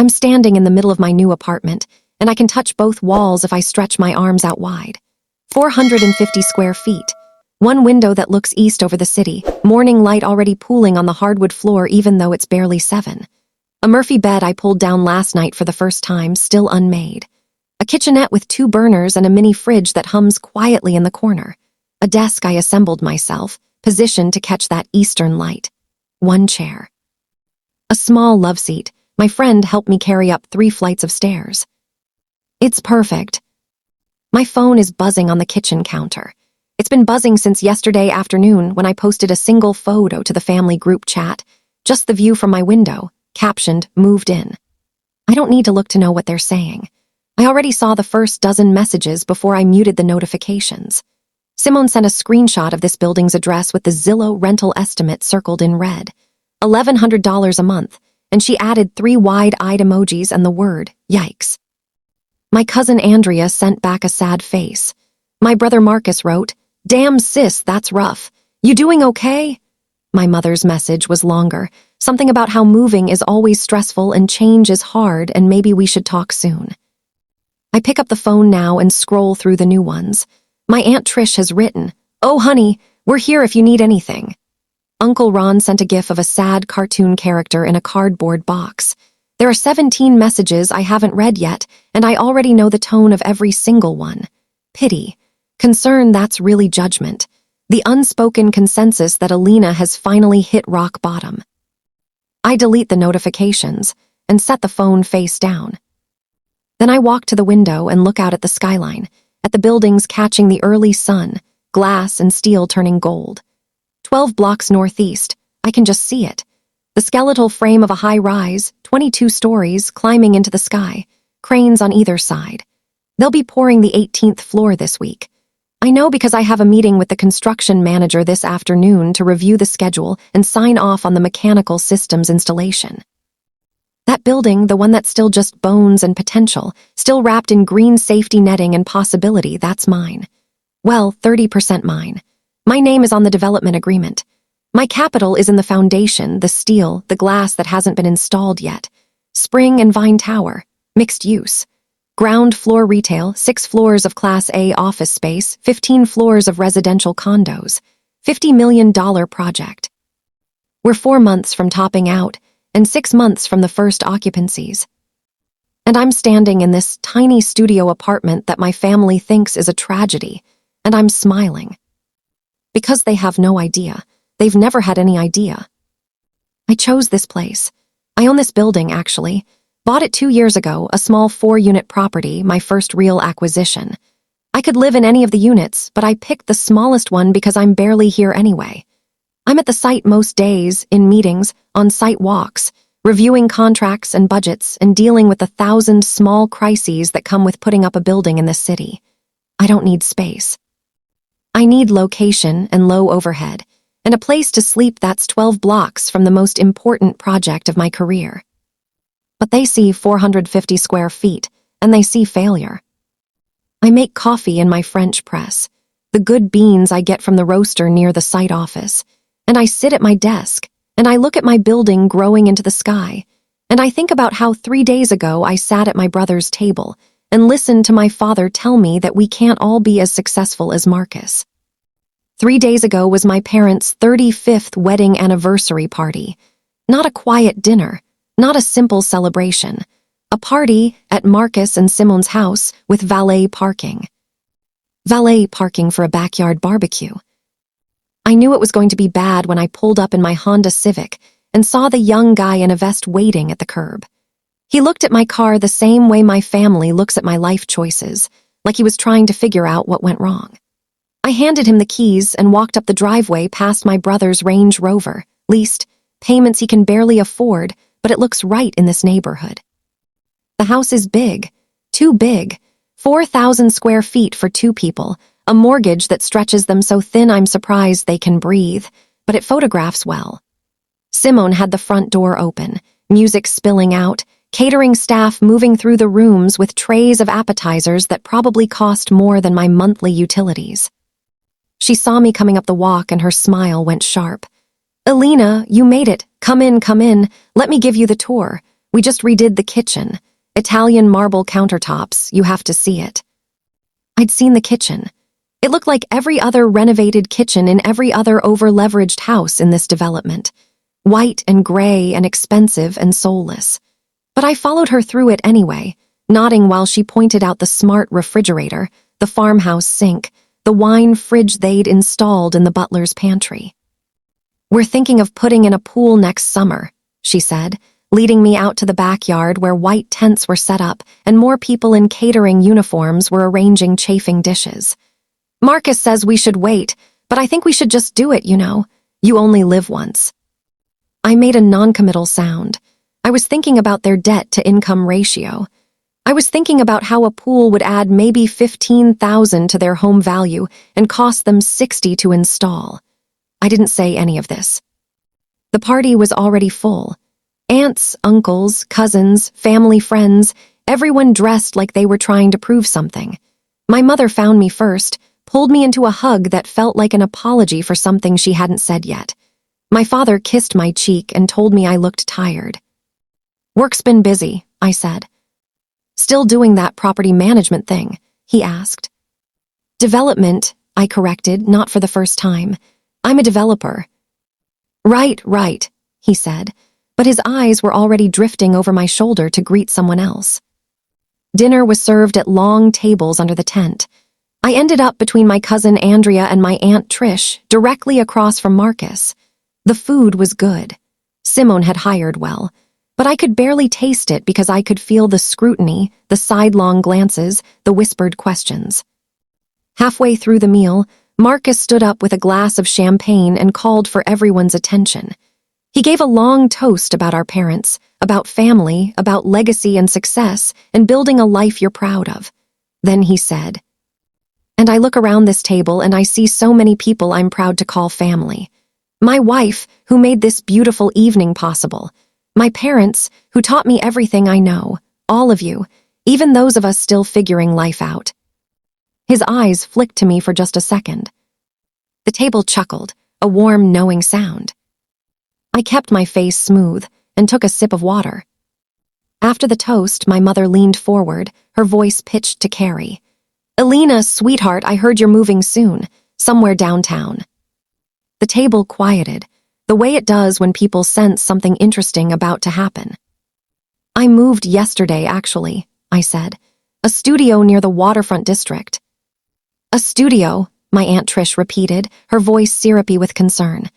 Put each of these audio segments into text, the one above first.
I'm standing in the middle of my new apartment, and I can touch both walls if I stretch my arms out wide. 450 square feet. One window that looks east over the city, morning light already pooling on the hardwood floor even though it's barely 7. A Murphy bed I pulled down last night for the first time, still unmade. A kitchenette with 2 burners and a mini fridge that hums quietly in the corner. A desk I assembled myself, positioned to catch that eastern light. 1 chair. A small love seat. My friend helped me carry up 3 flights of stairs. It's perfect. My phone is buzzing on the kitchen counter. It's been buzzing since yesterday afternoon when I posted a single photo to the family group chat, just the view from my window, captioned, "Moved in." I don't need to look to know what they're saying. I already saw the first dozen messages before I muted the notifications. Simone sent a screenshot of this building's address with the Zillow rental estimate circled in red. $1,100 a month, and she added 3 wide-eyed emojis and the word, "Yikes." My cousin Andrea sent back a sad face. My brother Marcus wrote, "Damn sis, that's rough. You doing okay?" My mother's message was longer, something about how moving is always stressful and change is hard and maybe we should talk soon. I pick up the phone now and scroll through the new ones. My Aunt Trish has written, "Oh honey, we're here if you need anything." Uncle Ron sent a gif of a sad cartoon character in a cardboard box. There are 17 messages I haven't read yet, and I already know the tone of every single one. Pity. Concern, that's really judgment. The unspoken consensus that Alina has finally hit rock bottom. I delete the notifications and set the phone face down. Then I walk to the window and look out at the skyline, at the buildings catching the early sun, glass and steel turning gold. 12 blocks northeast, I can just see it. The skeletal frame of a high-rise, 22 stories, climbing into the sky, cranes on either side. They'll be pouring the 18th floor this week. I know because I have a meeting with the construction manager this afternoon to review the schedule and sign off on the mechanical systems installation. That building, the one that's still just bones and potential, still wrapped in green safety netting and possibility, that's mine. Well, 30% mine. My name is on the development agreement. My capital is in the foundation, the steel, the glass that hasn't been installed yet. Spring and Vine Tower, mixed use. Ground floor retail, 6 floors of Class A office space, 15 floors of residential condos. $50 million project. We're 4 months from topping out, and 6 months from the first occupancies. And I'm standing in this tiny studio apartment that my family thinks is a tragedy, and I'm smiling. Because they have no idea. They've never had any idea. I chose this place. I own this building, actually. Bought it 2 years ago, a small 4-unit property, my first real acquisition. I could live in any of the units, but I picked the smallest one because I'm barely here anyway. I'm at the site most days, in meetings, on site walks, reviewing contracts and budgets and dealing with the 1,000 small crises that come with putting up a building in this city. I don't need space. I need location and low overhead, and a place to sleep that's 12 blocks from the most important project of my career. But they see 450 square feet, and they see failure. I make coffee in my French press, the good beans I get from the roaster near the site office, and I sit at my desk, and I look at my building growing into the sky, and I think about how 3 days ago I sat at my brother's table and listened to my father tell me that we can't all be as successful as Marcus. 3 days ago was my parents' 35th wedding anniversary party. Not a quiet dinner, not a simple celebration. A party at Marcus and Simone's house with valet parking. Valet parking for a backyard barbecue. I knew it was going to be bad when I pulled up in my Honda Civic and saw the young guy in a vest waiting at the curb. He looked at my car the same way my family looks at my life choices, like he was trying to figure out what went wrong. I handed him the keys and walked up the driveway past my brother's Range Rover, leased, payments he can barely afford, but it looks right in this neighborhood. The house is big, too big, 4,000 square feet for 2 people, a mortgage that stretches them so thin I'm surprised they can breathe, but it photographs well. Simone had the front door open, music spilling out, catering staff moving through the rooms with trays of appetizers that probably cost more than my monthly utilities. She saw me coming up the walk and her smile went sharp. "Alina, you made it. Come in, let me give you the tour. We just redid the kitchen. Italian marble countertops, you have to see it. I'd seen the kitchen. It looked like every other renovated kitchen in every other over-leveraged house in this development. White and gray and expensive and soulless. But I followed her through it anyway, nodding while she pointed out the smart refrigerator, the farmhouse sink, the wine fridge they'd installed in the butler's pantry. "We're thinking of putting in a pool next summer," she said, leading me out to the backyard where white tents were set up and more people in catering uniforms were arranging chafing dishes. "Marcus says we should wait, but I think we should just do it, you know. You only live once." I made a noncommittal sound. I was thinking about their debt-to-income ratio. I was thinking about how a pool would add maybe $15,000 to their home value and cost them $60 to install. I didn't say any of this. The party was already full. Aunts, uncles, cousins, family friends, everyone dressed like they were trying to prove something. My mother found me first, pulled me into a hug that felt like an apology for something she hadn't said yet. My father kissed my cheek and told me I looked tired. "Work's been busy," I said. "Still doing that property management thing?" he asked. "Development," I corrected, not for the first time. "I'm a developer." Right, he said, but his eyes were already drifting over my shoulder to greet someone else. Dinner was served at long tables under the tent. I ended up between my cousin Andrea and my Aunt Trish, directly across from Marcus. The food was good. Simone had hired well, but I could barely taste it because I could feel the scrutiny, the sidelong glances, the whispered questions. Halfway through the meal, Marcus stood up with a glass of champagne and called for everyone's attention. He gave a long toast about our parents, about family, about legacy and success, and building a life you're proud of. Then he said, "And I look around this table and I see so many people I'm proud to call family. My wife, who made this beautiful evening possible. My parents, who taught me everything I know. All of you, even those of us still figuring life out." His eyes flicked to me for just a second. The table chuckled, a warm, knowing sound. I kept my face smooth and took a sip of water. After the toast, my mother leaned forward, her voice pitched to Carrie. "Elena, sweetheart, I heard you're moving soon, somewhere downtown." The table quieted, the way it does when people sense something interesting about to happen. "I moved yesterday, actually," I said. "A studio near the waterfront district." "A studio," my Aunt Trish repeated, her voice syrupy with concern.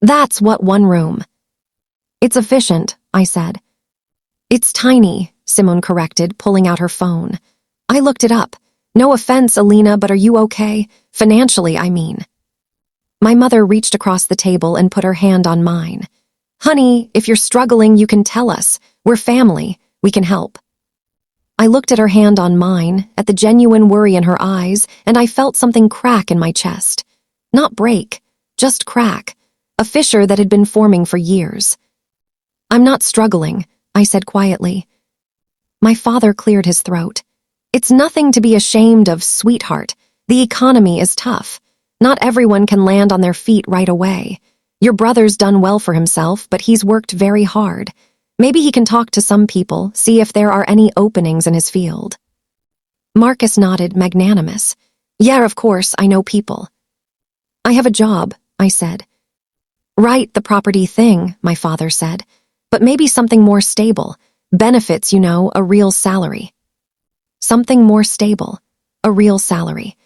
"That's what, one room?" "It's efficient," I said. "It's tiny," Simone corrected, pulling out her phone. I looked it up. "No offense, Elena, but are you okay? Financially, I mean." My mother reached across the table and put her hand on mine. "Honey, if you're struggling, you can tell us. We're family. We can help." I looked at her hand on mine, at the genuine worry in her eyes, and I felt something crack in my chest. Not break, just crack, a fissure that had been forming for years. "I'm not struggling," I said quietly. My father cleared his throat. "It's nothing to be ashamed of, sweetheart. The economy is tough. Not everyone can land on their feet right away. Your brother's done well for himself, but he's worked very hard. Maybe he can talk to some people, see if there are any openings in his field." Marcus nodded, magnanimous. "Yeah, of course, I know people." "I have a job," I said. "Right, the property thing," my father said. "But maybe something more stable. Benefits, you know, a real salary." Something more stable. A real salary.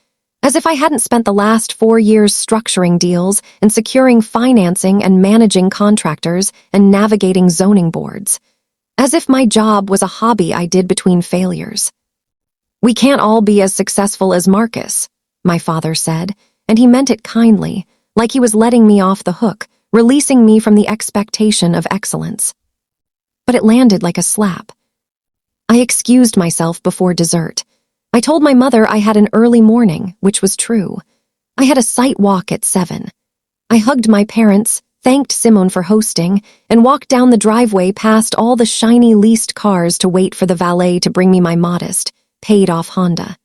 As if I hadn't spent the last 4 years structuring deals and securing financing and managing contractors and navigating zoning boards. As if my job was a hobby I did between failures. "We can't all be as successful as Marcus," my father said, and he meant it kindly, like he was letting me off the hook, releasing me from the expectation of excellence. But it landed like a slap. I excused myself before dessert. I told my mother I had an early morning, which was true. I had a sight walk at 7. I hugged my parents, thanked Simone for hosting, and walked down the driveway past all the shiny leased cars to wait for the valet to bring me my modest, paid-off Honda.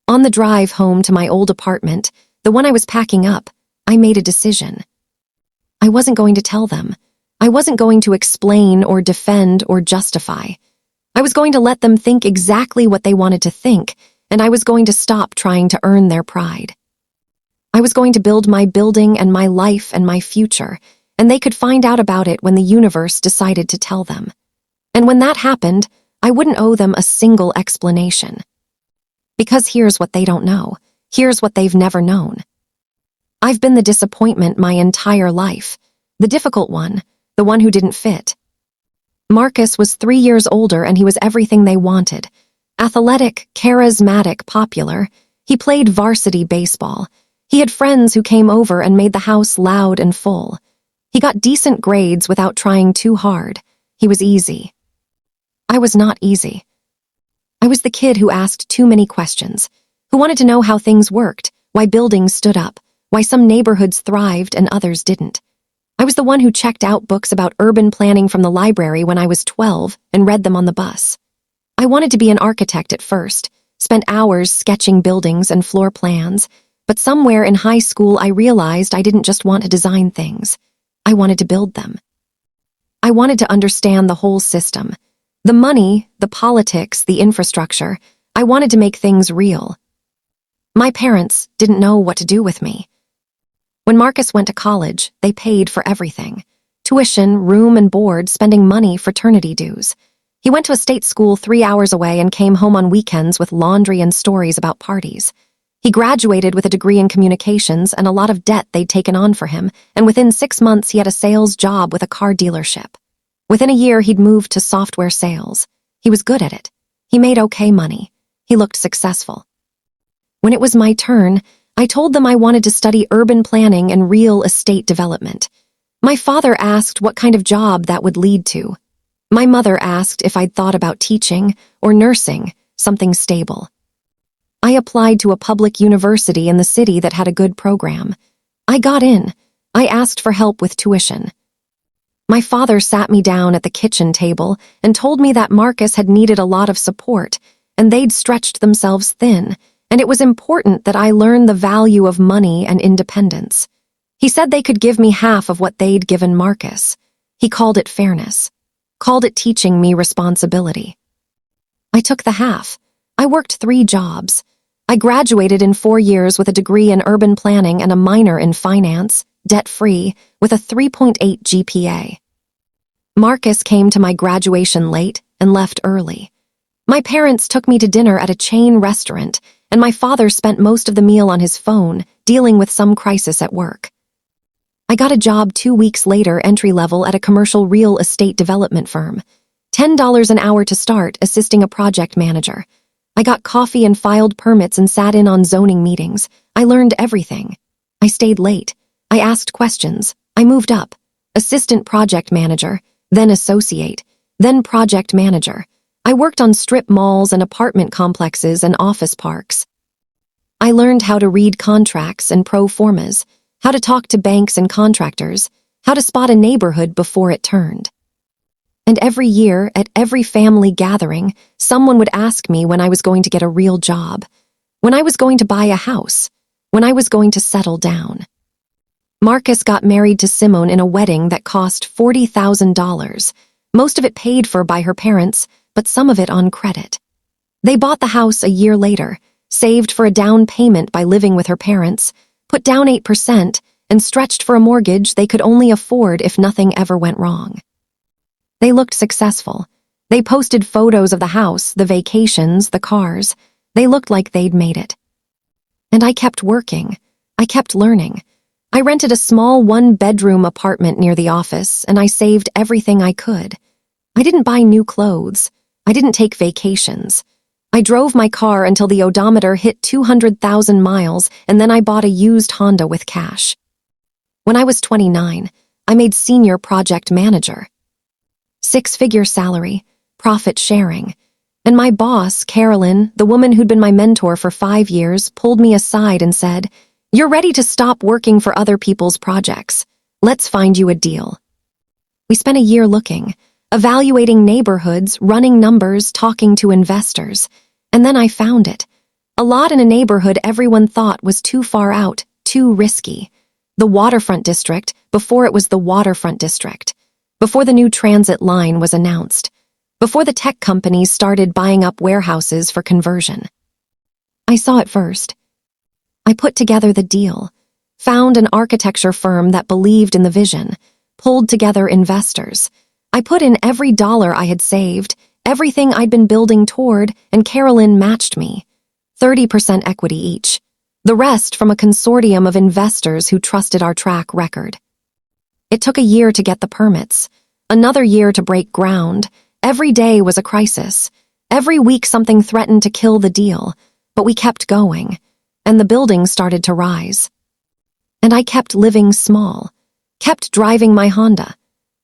On the drive home to my old apartment, the one I was packing up, I made a decision. I wasn't going to tell them. I wasn't going to explain or defend or justify. I was going to let them think exactly what they wanted to think, and I was going to stop trying to earn their pride. I was going to build my building and my life and my future, and they could find out about it when the universe decided to tell them. And when that happened, I wouldn't owe them a single explanation. Because here's what they don't know. Here's what they've never known. I've been the disappointment my entire life, the difficult one, the one who didn't fit. Marcus was 3 years older and he was everything they wanted. Athletic, charismatic, popular. He played varsity baseball. He had friends who came over and made the house loud and full. He got decent grades without trying too hard. He was easy. I was not easy. I was the kid who asked too many questions, who wanted to know how things worked, why buildings stood up, why some neighborhoods thrived and others didn't. I was the one who checked out books about urban planning from the library when I was 12 and read them on the bus. I wanted to be an architect at first, spent hours sketching buildings and floor plans, but somewhere in high school I realized I didn't just want to design things. I wanted to build them. I wanted to understand the whole system. The money, the politics, the infrastructure. I wanted to make things real. My parents didn't know what to do with me. When Marcus went to college, they paid for everything. Tuition, room and board, spending money, fraternity dues. He went to a state school 3 hours away and came home on weekends with laundry and stories about parties. He graduated with a degree in communications and a lot of debt they'd taken on for him, and within 6 months he had a sales job with a car dealership. Within a year he'd moved to software sales. He was good at it. He made okay money. He looked successful. When it was my turn, I told them I wanted to study urban planning and real estate development. My father asked what kind of job that would lead to. My mother asked if I'd thought about teaching or nursing, something stable. I applied to a public university in the city that had a good program. I got in. I asked for help with tuition. My father sat me down at the kitchen table and told me that Marcus had needed a lot of support, and they'd stretched themselves thin, and it was important that I learn the value of money and independence. He said they could give me half of what they'd given Marcus. He called it fairness, called it teaching me responsibility. I took the half. I worked 3 jobs. I graduated in 4 years with a degree in urban planning and a minor in finance, debt-free, with a 3.8 GPA. Marcus came to my graduation late and left early. My parents took me to dinner at a chain restaurant, and my father spent most of the meal on his phone, dealing with some crisis at work. I got a job 2 weeks later, entry-level, at a commercial real estate development firm. $10 an hour to start, assisting a project manager. I got coffee and filed permits and sat in on zoning meetings. I learned everything. I stayed late. I asked questions. I moved up. Assistant project manager, then associate, then project manager. I worked on strip malls and apartment complexes and office parks. I learned how to read contracts and pro formas, how to talk to banks and contractors, how to spot a neighborhood before it turned. And every year, at every family gathering, someone would ask me when I was going to get a real job, when I was going to buy a house, when I was going to settle down. Marcus got married to Simone in a wedding that cost $40,000, most of it paid for by her parents, but some of it on credit. They bought the house a year later, saved for a down payment by living with her parents, put down 8%, and stretched for a mortgage they could only afford if nothing ever went wrong. They looked successful. They posted photos of the house, the vacations, the cars. They looked like they'd made it. And I kept working. I kept learning. I rented a small 1-bedroom apartment near the office, and I saved everything I could. I didn't buy new clothes. I didn't take vacations. I drove my car until the odometer hit 200,000 miles, and then I bought a used Honda with cash. When I was 29, I made senior project manager. 6-figure salary, profit sharing. And my boss, Carolyn, the woman who'd been my mentor for 5 years, pulled me aside and said, "You're ready to stop working for other people's projects. Let's find you a deal." We spent a year looking, evaluating neighborhoods, running numbers, talking to investors. And then I found it. A lot in a neighborhood everyone thought was too far out, too risky. The waterfront district, before it was the waterfront district. before the new transit line was announced, before the tech companies started buying up warehouses for conversion. I saw it first. I put together the deal, found an architecture firm that believed in the vision, pulled together investors. I put in every dollar I had saved, everything I'd been building toward, and Carolyn matched me. 30% equity each. The rest from a consortium of investors who trusted our track record. It took a year to get the permits, another year to break ground. Every day was a crisis. Every week something threatened to kill the deal, but we kept going, and the building started to rise. And I kept living small, kept driving my Honda,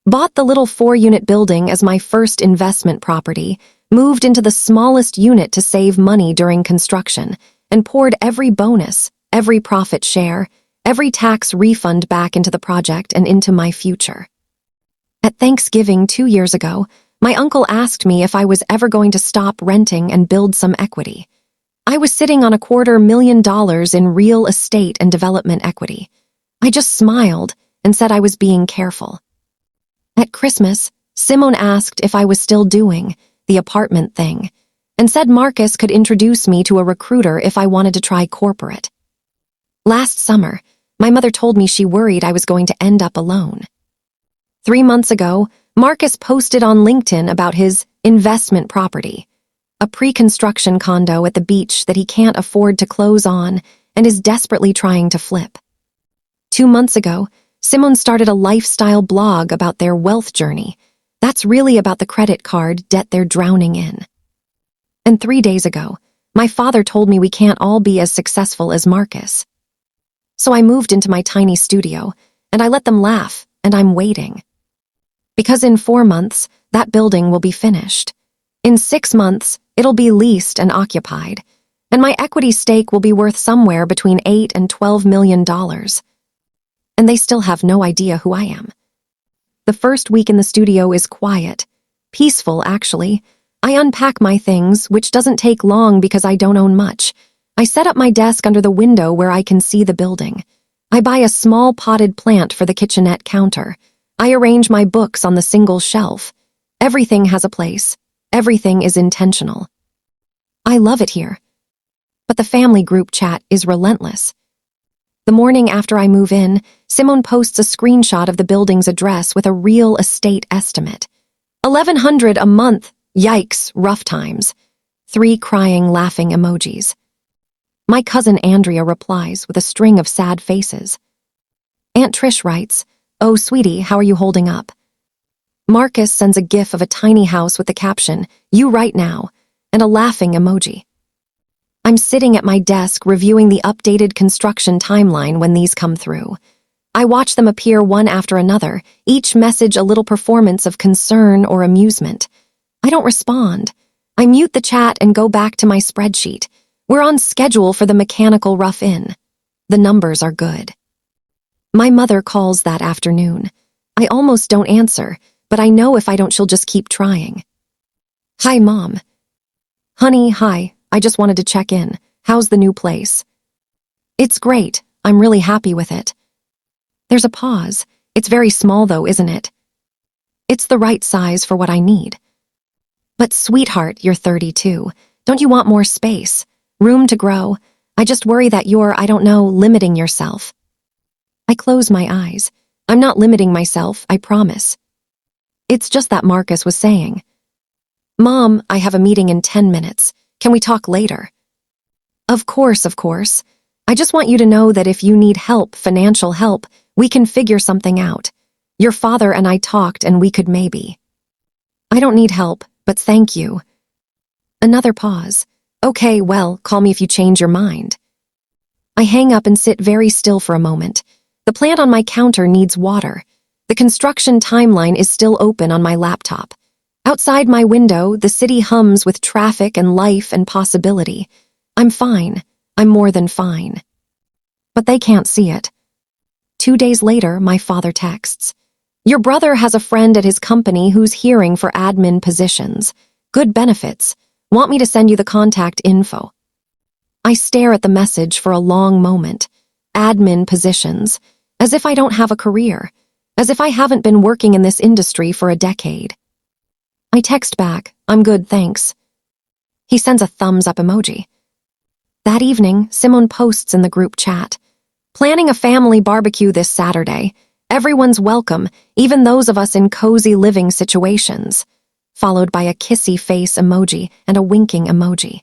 bought the little 4-unit building as my first investment property, moved into the smallest unit to save money during construction, and poured every bonus, every profit share, every tax refund back into the project and into my future. At Thanksgiving 2 years ago, my uncle asked me if I was ever going to stop renting and build some equity. I was sitting on $250,000 in real estate and development equity. I just smiled and said I was being careful. At Christmas, Simone asked if I was still doing the apartment thing and said Marcus could introduce me to a recruiter if I wanted to try corporate. Last summer, my mother told me she worried I was going to end up alone. 3 months ago, Marcus posted on LinkedIn about his investment property, a pre-construction condo at the beach that he can't afford to close on and is desperately trying to flip. 2 months ago, Simone started a lifestyle blog about their wealth journey. That's really about the credit card debt they're drowning in. And 3 days ago, my father told me we can't all be as successful as Marcus. So I moved into my tiny studio, and I let them laugh, and I'm waiting. Because in 4 months, that building will be finished. In 6 months, it'll be leased and occupied, and my equity stake will be worth somewhere between $8 and $12 million. And they still have no idea who I am. The first week in the studio is quiet, peaceful actually. I unpack my things, which doesn't take long because I don't own much. I set up my desk under the window where I can see the building. I buy a small potted plant for the kitchenette counter. I arrange my books on the single shelf. Everything has a place. Everything is intentional. I love it here. But the family group chat is relentless. The morning after I move in, Simone posts a screenshot of the building's address with a real estate estimate. $1,100 a month. Yikes, rough times. 3 crying, laughing emojis. My cousin Andrea replies with a string of sad faces. Aunt Trish writes, "Oh, sweetie, how are you holding up?" Marcus sends a gif of a tiny house with the caption, "You right now," and a laughing emoji. I'm sitting at my desk reviewing the updated construction timeline when these come through. I watch them appear one after another, each message a little performance of concern or amusement. I don't respond. I mute the chat and go back to my spreadsheet. We're on schedule for the mechanical rough-in. The numbers are good. My mother calls that afternoon. I almost don't answer, but I know if I don't she'll just keep trying. "Hi, Mom." "Honey, hi, I just wanted to check in. How's the new place?" "It's great. I'm really happy with it." There's a pause. "It's very small though, isn't it?" "It's the right size for what I need." "But sweetheart, you're 32. Don't you want more space? Room to grow? I just worry that you're, I don't know, limiting yourself." I close my eyes. I'm not limiting myself, I promise. It's just that Marcus was saying, "Mom, I have a meeting in 10 minutes. Can we talk later?" Of course, of course. I just want you to know that if you need help, financial help, we can figure something out. Your father and I talked and we could maybe. I don't need help, but thank you. Another pause. Okay, well, call me if you change your mind. I hang up and sit very still for a moment. The plant on my counter needs water. The construction timeline is still open on my laptop. Outside my window, the city hums with traffic and life and possibility. I'm fine. I'm more than fine. But they can't see it. 2 days later, my father texts, "Your brother has a friend at his company who's hearing for admin positions. Good benefits. Want me to send you the contact info?" I stare at the message for a long moment. Admin positions. As if I don't have a career. as if I haven't been working in this industry for a decade. I text back, "I'm good, thanks." He sends a thumbs up emoji. That evening, Simone posts in the group chat, "Planning a family barbecue this Saturday. Everyone's welcome, even those of us in cozy living situations," followed by a kissy face emoji and a winking emoji.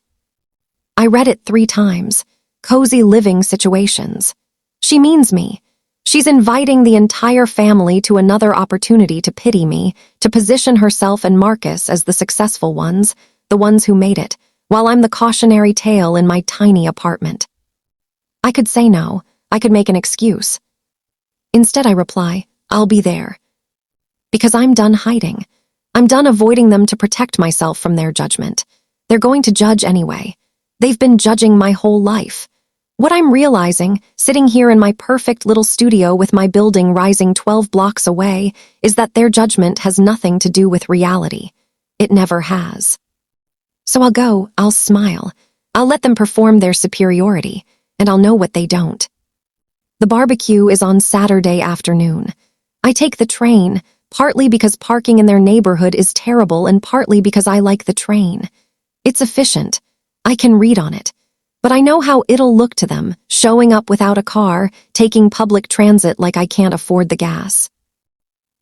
I read it 3 times. Cozy living situations. She means me. She's inviting the entire family to another opportunity to pity me, to position herself and Marcus as the successful ones, the ones who made it, while I'm the cautionary tale in my tiny apartment. I could say no. I could make an excuse. Instead, I reply, "I'll be there." Because I'm done hiding. I'm done avoiding them to protect myself from their judgment. They're going to judge anyway. They've been judging my whole life. What I'm realizing, sitting here in my perfect little studio with my building rising 12 blocks away, is that their judgment has nothing to do with reality. It never has. So I'll go, I'll smile. I'll let them perform their superiority, and I'll know what they don't. The barbecue is on Saturday afternoon. I take the train, partly because parking in their neighborhood is terrible and partly because I like the train. It's efficient. I can read on it. But I know how it'll look to them, showing up without a car, taking public transit like I can't afford the gas.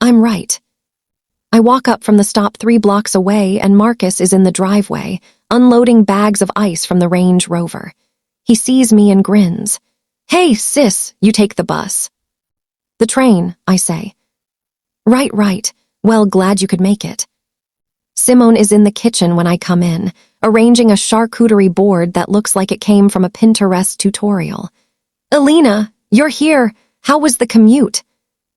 I'm right. I walk up from the stop 3 blocks away and Marcus is in the driveway, unloading bags of ice from the Range Rover. He sees me and grins. "Hey, sis, you take the bus." "The train," I say. Right. Well, glad you could make it." Simone is in the kitchen when I come in, arranging a charcuterie board that looks like it came from a Pinterest tutorial. "Alina, you're here. How was the commute?"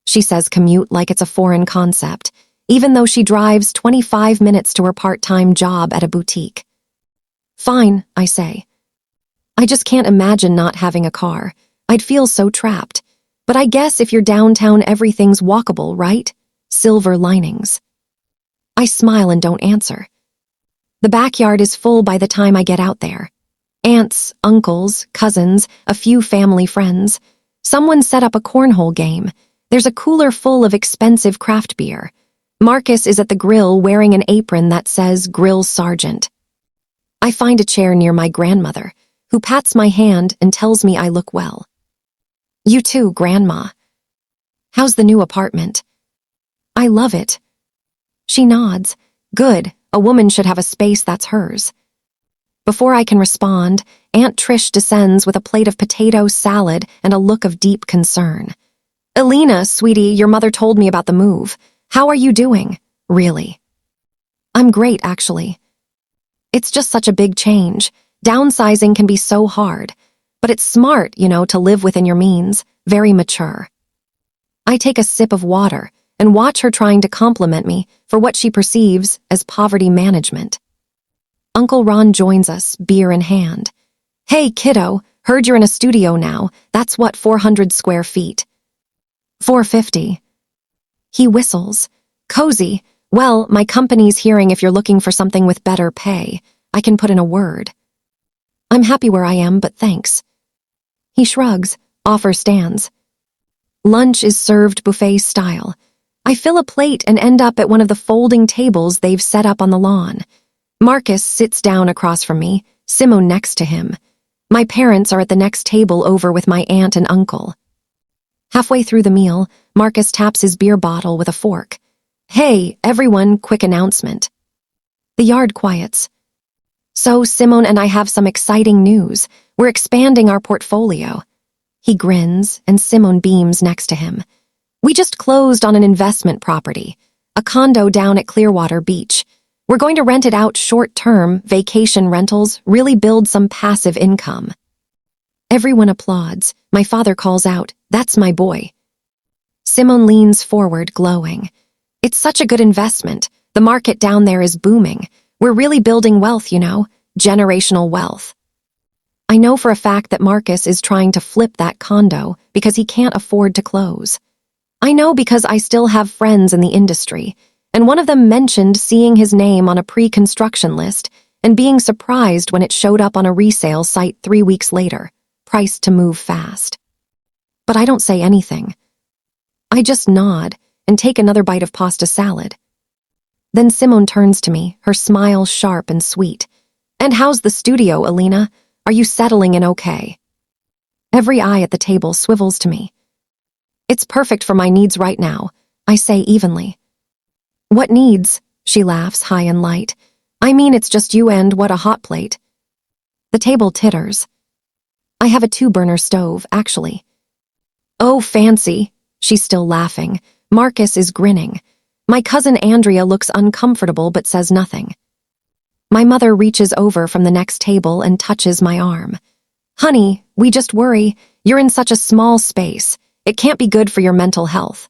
She says commute like it's a foreign concept, even though she drives 25 minutes to her part-time job at a boutique. "Fine," I say. I just can't imagine not having a car. I'd feel so trapped. But I guess if you're downtown, everything's walkable, right? Silver linings. I smile and don't answer. The backyard is full by the time I get out there. Aunts, uncles, cousins, a few family friends. Someone set up a cornhole game. There's a cooler full of expensive craft beer. Marcus is at the grill wearing an apron that says Grill Sergeant. I find a chair near my grandmother, who pats my hand and tells me I look well. "You too, Grandma." "How's the new apartment?" "I love it." She nods. "Good, a woman should have a space that's hers." Before I can respond, Aunt Trish descends with a plate of potato salad and a look of deep concern. "Alina, sweetie, your mother told me about the move. How are you doing? Really?" "I'm great, actually. It's just such a big change. Downsizing can be so hard. But it's smart, to live within your means. Very mature." I take a sip of water and watch her trying to compliment me for what she perceives as poverty management. Uncle Ron joins us, beer in hand. "Hey, kiddo, heard you're in a studio now. That's what, 400 square feet?" 450. He whistles. "Cozy. Well, my company's hearing if you're looking for something with better pay. I can put in a word." "I'm happy where I am, but thanks." He shrugs. Offer stands. Lunch is served buffet style. I fill a plate and end up at one of the folding tables they've set up on the lawn. Marcus sits down across from me, Simone next to him. My parents are at the next table over with my aunt and uncle. Halfway through the meal, Marcus taps his beer bottle with a fork. "Hey, everyone, quick announcement." The yard quiets. "So, Simone and I have some exciting news. We're expanding our portfolio." He grins, and Simone beams next to him. "We just closed on an investment property, a condo down at Clearwater Beach. We're going to rent it out short-term, vacation rentals, really build some passive income." Everyone applauds. My father calls out, "That's my boy." Simone leans forward, glowing. "It's such a good investment. The market down there is booming. We're really building wealth, generational wealth." I know for a fact that Marcus is trying to flip that condo because he can't afford to close. I know because I still have friends in the industry, and one of them mentioned seeing his name on a pre-construction list and being surprised when it showed up on a resale site 3 weeks later, priced to move fast. But I don't say anything. I just nod. and take another bite of pasta salad. Then Simone turns to me, her smile sharp and sweet. "And how's the studio, Alina? Are you settling in okay?" Every eye at the table swivels to me. "It's perfect for my needs right now," I say evenly. "What needs?" She laughs, high and light. "I mean, it's just you and what a hot plate." The table titters. "I have a 2-burner stove, actually." "Oh, fancy." She's still laughing. Marcus is grinning. My cousin Andrea looks uncomfortable but says nothing. My mother reaches over from the next table and touches my arm. "Honey, we just worry. You're in such a small space. It can't be good for your mental health."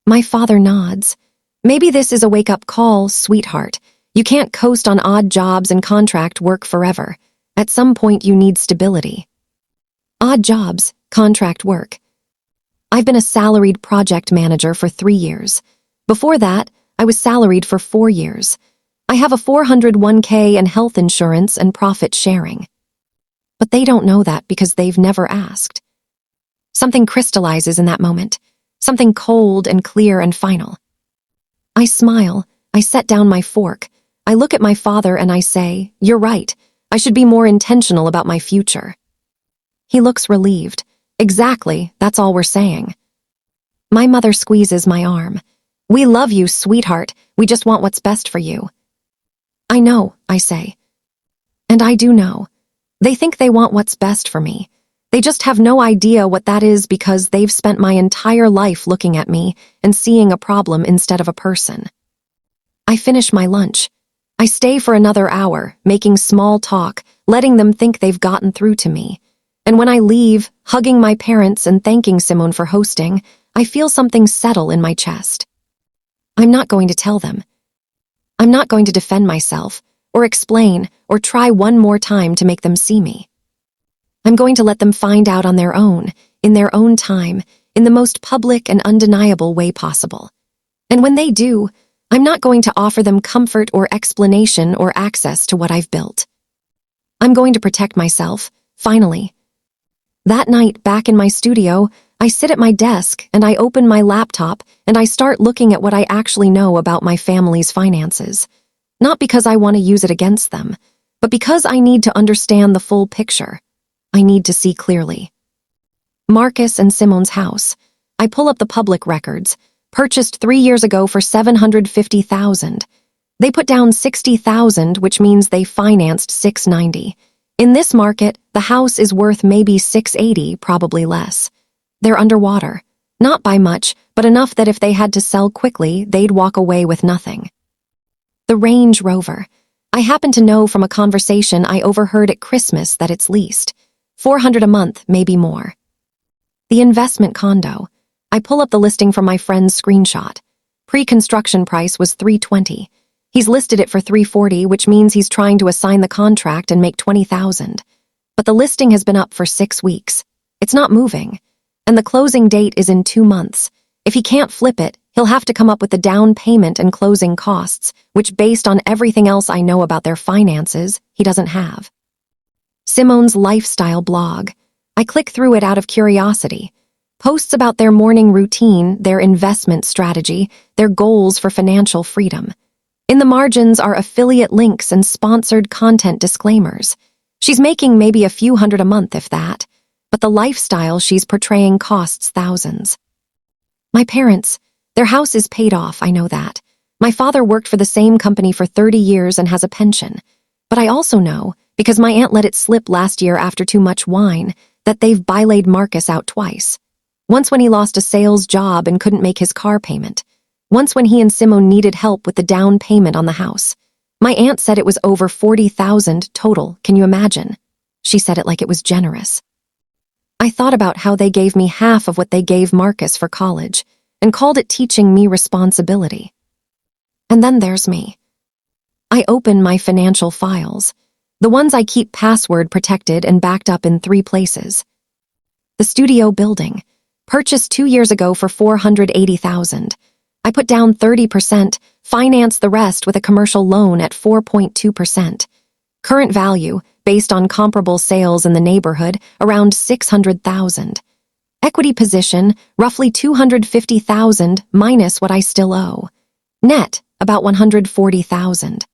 My father nods. "Maybe this is a wake-up call, sweetheart. You can't coast on odd jobs and contract work forever. At some point you need stability." Odd jobs, contract work. I've been a salaried project manager for 3 years. Before that, I was salaried for 4 years. I have a 401k and health insurance and profit sharing. But they don't know that because they've never asked. Something crystallizes in that moment, something cold and clear and final. I smile, I set down my fork, I look at my father and I say, "You're right, I should be more intentional about my future." He looks relieved. "Exactly, that's all we're saying." My mother squeezes my arm. "We love you, sweetheart, we just want what's best for you." "I know," I say. And I do know. They think they want what's best for me. They just have no idea what that is because they've spent my entire life looking at me and seeing a problem instead of a person. I finish my lunch. I stay for another hour, making small talk, letting them think they've gotten through to me. And when I leave, hugging my parents and thanking Simone for hosting, I feel something settle in my chest. I'm not going to tell them. I'm not going to defend myself, or explain, or try one more time to make them see me. I'm going to let them find out on their own, in their own time, in the most public and undeniable way possible. And when they do, I'm not going to offer them comfort or explanation or access to what I've built. I'm going to protect myself, finally. That night, back in my studio, I sit at my desk and I open my laptop and I start looking at what I actually know about my family's finances. Not because I want to use it against them, but because I need to understand the full picture. I need to see clearly. Marcus and Simone's house. I pull up the public records, purchased 3 years ago for $750,000. They put down $60,000, which means they financed $690. In this market, the house is worth maybe $680, probably less. They're underwater. Not by much, but enough that if they had to sell quickly, they'd walk away with nothing. The Range Rover. I happen to know from a conversation I overheard at Christmas that it's leased. $400 a month, maybe more. The investment condo. I pull up the listing from my friend's screenshot. Pre-construction price was $320. He's listed it for $340, which means he's trying to assign the contract and make $20,000. But the listing has been up for 6 weeks. It's not moving. And the closing date is in 2 months. If he can't flip it, he'll have to come up with the down payment and closing costs, which based on everything else I know about their finances, he doesn't have. Simone's lifestyle blog. I click through it out of curiosity. Posts about their morning routine, their investment strategy, their goals for financial freedom. In the margins are affiliate links and sponsored content disclaimers. She's making maybe a few hundred a month, if that, but the lifestyle she's portraying costs thousands. My parents, their house is paid off, I know that. My father worked for the same company for 30 years and has a pension. But I also know, because my aunt let it slip last year after too much wine, that they've bylaid Marcus out twice. Once when he lost a sales job and couldn't make his car payment. Once when he and Simone needed help with the down payment on the house. My aunt said it was over $40,000 total, can you imagine? She said it like it was generous. I thought about how they gave me half of what they gave Marcus for college, and called it teaching me responsibility. And then there's me. I open my financial files, the ones I keep password protected and backed up in 3 places. The studio building, purchased 2 years ago for $480,000. I put down 30%, financed the rest with a commercial loan at 4.2%. Current value, based on comparable sales in the neighborhood, around $600,000. Equity position, roughly 250,000 minus what I still owe. Net, about 140,000.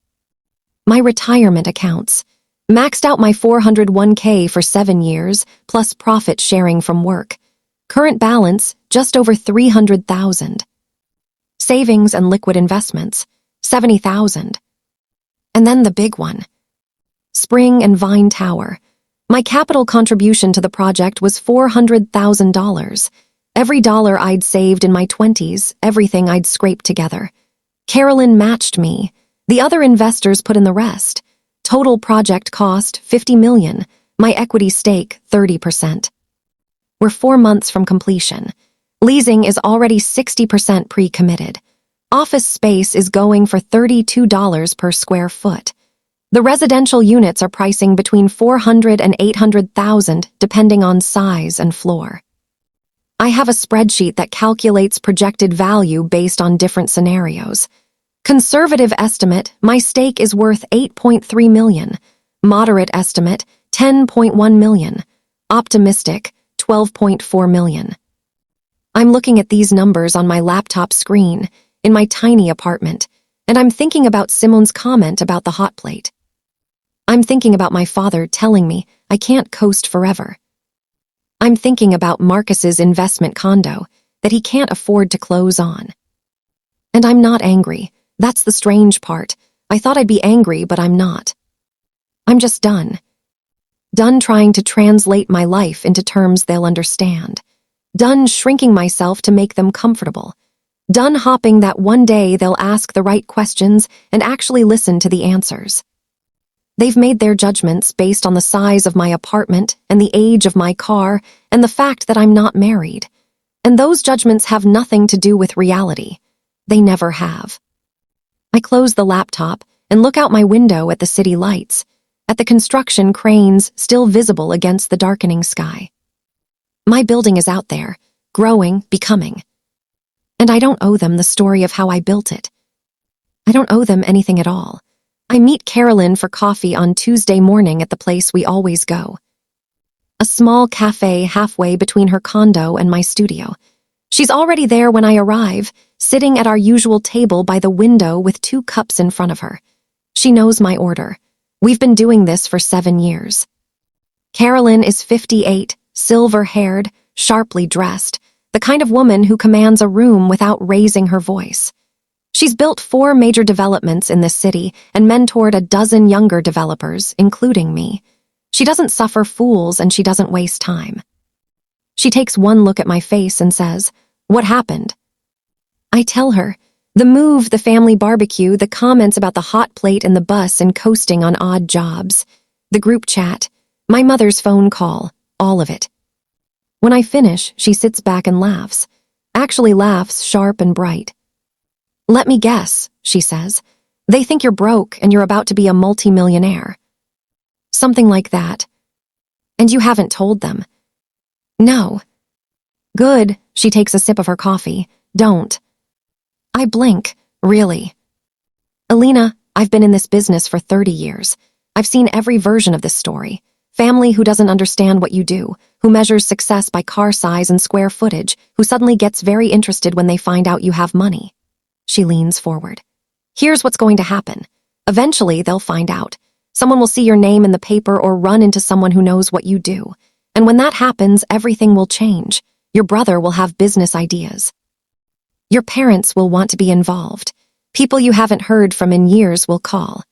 My retirement accounts. Maxed out my 401k for 7 years, plus profit sharing from work. Current balance, just over 300,000. Savings and liquid investments, 70,000. And then the big one. Spring and Vine Tower. My capital contribution to the project was $400,000. Every dollar I'd saved in my 20s, everything I'd scraped together. Carolyn matched me. The other investors put in the rest. Total project cost, $50 million. My equity stake, 30%. We're 4 months from completion. Leasing is already 60% pre-committed. Office space is going for $32 per square foot. The residential units are pricing between $400,000 and $800,000 depending on size and floor. I have a spreadsheet that calculates projected value based on different scenarios. Conservative estimate, my stake is worth $8.3 million. Moderate estimate, $10.1 million. Optimistic, $12.4 million. I'm looking at these numbers on my laptop screen in my tiny apartment, and I'm thinking about Simone's comment about the hot plate. I'm thinking about my father telling me I can't coast forever. I'm thinking about Marcus's investment condo that he can't afford to close on. And I'm not angry. That's the strange part. I thought I'd be angry, but I'm not. I'm just done. Done trying to translate my life into terms they'll understand. Done shrinking myself to make them comfortable. Done hoping that one day they'll ask the right questions and actually listen to the answers. They've made their judgments based on the size of my apartment and the age of my car and the fact that I'm not married. And those judgments have nothing to do with reality. They never have. I close the laptop and look out my window at the city lights, at the construction cranes still visible against the darkening sky. My building is out there, growing, becoming. And I don't owe them the story of how I built it. I don't owe them anything at all. I meet Carolyn for coffee on Tuesday morning at the place we always go. A small cafe halfway between her condo and my studio. She's already there when I arrive, sitting at our usual table by the window with 2 cups in front of her. She knows my order. We've been doing this for 7 years. Carolyn is 58, silver-haired, sharply dressed, the kind of woman who commands a room without raising her voice. She's built 4 major developments in this city and mentored a dozen younger developers, including me. She doesn't suffer fools and she doesn't waste time. She takes one look at my face and says, "What happened?" I tell her, the move, the family barbecue, the comments about the hot plate and the bus and coasting on odd jobs, the group chat, my mother's phone call, all of it. When I finish, she sits back and laughs, actually laughs sharp and bright. "Let me guess," she says. "They think you're broke and you're about to be a multimillionaire." Something like that. "And you haven't told them?" "No." "Good," she takes a sip of her coffee. "Don't." I blink. "Really?" "Alina, I've been in this business for 30 years. I've seen every version of this story. Family who doesn't understand what you do, who measures success by car size and square footage, who suddenly gets very interested when they find out you have money." She leans forward. "Here's what's going to happen. Eventually, they'll find out. Someone will see your name in the paper or run into someone who knows what you do. And when that happens, everything will change. Your brother will have business ideas. Your parents will want to be involved. People you haven't heard from in years will call.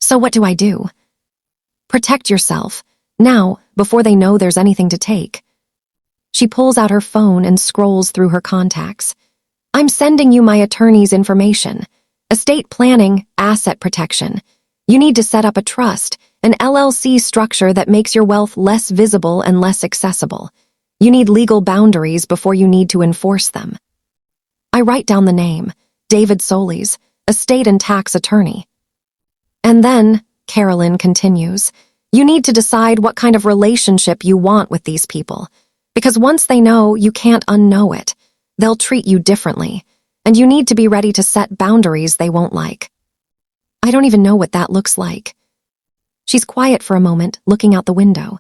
So what do I do? Protect yourself, now, before they know there's anything to take." She pulls out her phone and scrolls through her contacts. "I'm sending you my attorney's information. Estate planning, asset protection. You need to set up a trust, an LLC structure that makes your wealth less visible and less accessible. You need legal boundaries before you need to enforce them." I write down the name, David Solis, estate and tax attorney. "And then," Carolyn continues, "you need to decide what kind of relationship you want with these people. Because once they know, you can't unknow it. They'll treat you differently, and you need to be ready to set boundaries they won't like." I don't even know what that looks like. She's quiet for a moment, looking out the window.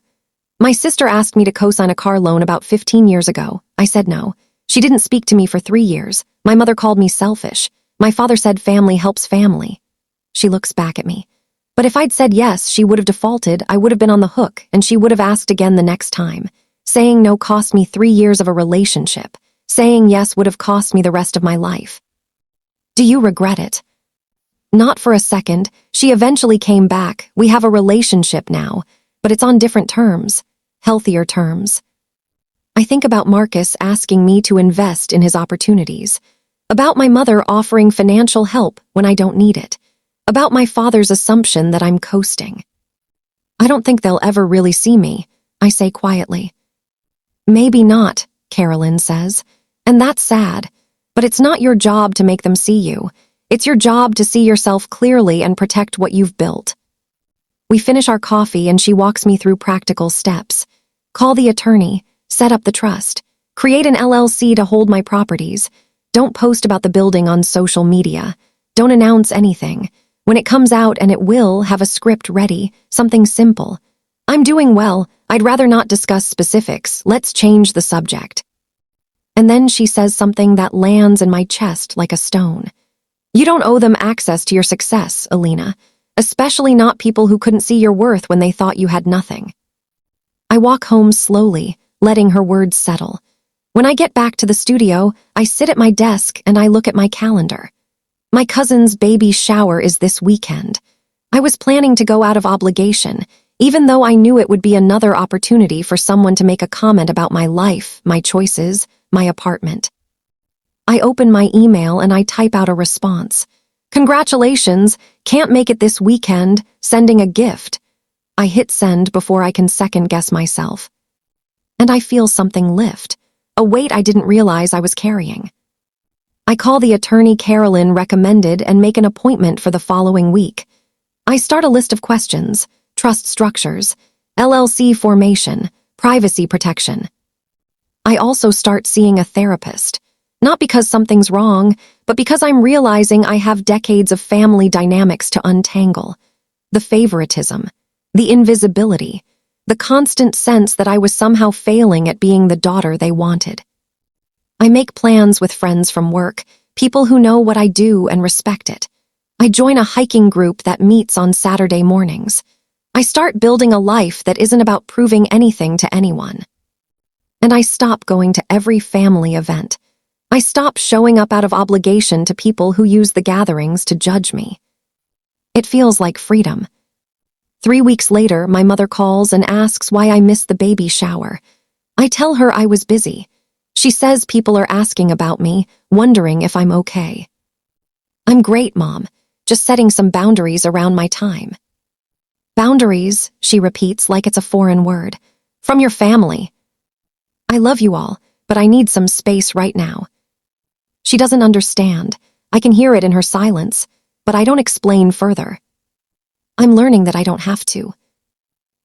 My sister asked me to co-sign a car loan about 15 years ago. I said no. She didn't speak to me for 3 years. My mother called me selfish. My father said family helps family. She looks back at me. But if I'd said yes, she would have defaulted, I would have been on the hook, and she would have asked again the next time. Saying no cost me 3 years of a relationship. Saying yes would have cost me the rest of my life. Do you regret it? Not for a second. She eventually came back. We have a relationship now, but it's on different terms, healthier terms. I think about Marcus asking me to invest in his opportunities, about my mother offering financial help when I don't need it, about my father's assumption that I'm coasting. I don't think they'll ever really see me, I say quietly. Maybe not, Carolyn says, and that's sad, but it's not your job to make them see you. It's your job to see yourself clearly and protect what you've built. We finish our coffee and she walks me through practical steps. Call the attorney, set up the trust, create an LLC to hold my properties. Don't post about the building on social media. Don't announce anything. When it comes out, and it will, have a script ready, something simple. I'm doing well. I'd rather not discuss specifics. Let's change the subject. And then she says something that lands in my chest like a stone. You don't owe them access to your success, Alina, especially not people who couldn't see your worth when they thought you had nothing. I walk home slowly, letting her words settle. When I get back to the studio, I sit at my desk and I look at my calendar. My cousin's baby shower is this weekend. I was planning to go out of obligation, even though I knew it would be another opportunity for someone to make a comment about my life, my choices, my apartment. I open my email and I type out a response. Congratulations, can't make it this weekend, sending a gift. I hit send before I can second-guess myself. And I feel something lift, a weight I didn't realize I was carrying. I call the attorney Carolyn recommended and make an appointment for the following week. I start a list of questions: trust structures, LLC formation, privacy protection. I also start seeing a therapist. Not because something's wrong, but because I'm realizing I have decades of family dynamics to untangle. The favoritism, the invisibility, the constant sense that I was somehow failing at being the daughter they wanted. I make plans with friends from work, people who know what I do and respect it. I join a hiking group that meets on Saturday mornings. I start building a life that isn't about proving anything to anyone. And I stop going to every family event. I stop showing up out of obligation to people who use the gatherings to judge me. It feels like freedom. 3 weeks later, my mother calls and asks why I missed the baby shower. I tell her I was busy. She says people are asking about me, wondering if I'm okay. I'm great, Mom, just setting some boundaries around my time. Boundaries, she repeats like it's a foreign word. From your family. I love you all, but I need some space right now. She doesn't understand. I can hear it in her silence, but I don't explain further. I'm learning that I don't have to.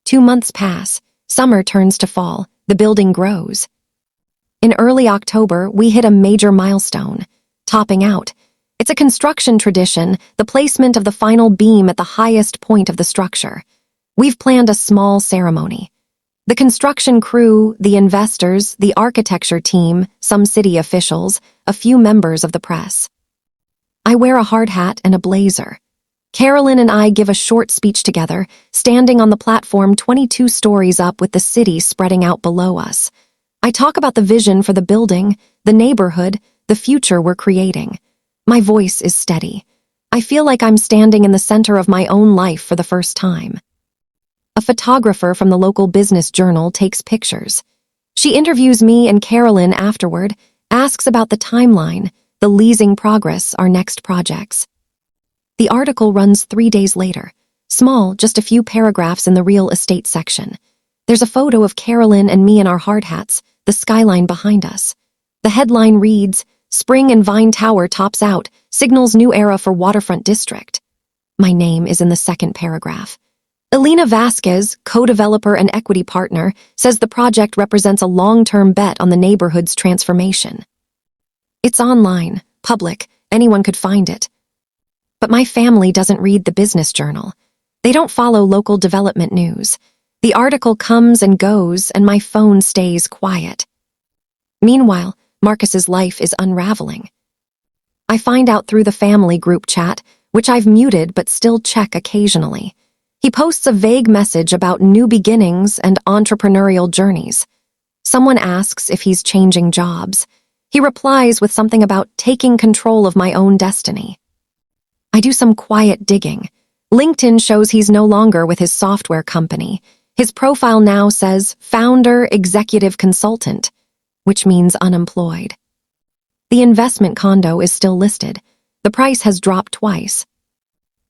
2 months pass. Summer turns to fall. The building grows. In early October, we hit a major milestone, topping out. It's a construction tradition, the placement of the final beam at the highest point of the structure. We've planned a small ceremony. The construction crew, the investors, the architecture team, some city officials, a few members of the press. I wear a hard hat and a blazer. Carolyn and I give a short speech together, standing on the platform 22 stories up with the city spreading out below us. I talk about the vision for the building, the neighborhood, the future we're creating. My voice is steady. I feel like I'm standing in the center of my own life for the first time. A photographer from the local business journal takes pictures. She interviews me and Carolyn afterward, asks about the timeline, the leasing progress, our next projects. The article runs 3 days later. Small, just a few paragraphs in the real estate section. There's a photo of Carolyn and me in our hard hats, the skyline behind us. The headline reads, Spring and Vine Tower tops out, signals new era for waterfront district. My name is in the second paragraph. Alina Vasquez, co-developer and equity partner, says the project represents a long-term bet on the neighborhood's transformation. It's online, public, anyone could find it. But my family doesn't read the business journal. They don't follow local development news. The article comes and goes, and my phone stays quiet. Meanwhile, Marcus's life is unraveling. I find out through the family group chat, which I've muted but still check occasionally. He posts a vague message about new beginnings and entrepreneurial journeys. Someone asks if he's changing jobs. He replies with something about taking control of my own destiny. I do some quiet digging. LinkedIn shows he's no longer with his software company. His profile now says founder executive consultant, which means unemployed. The investment condo is still listed. The price has dropped twice.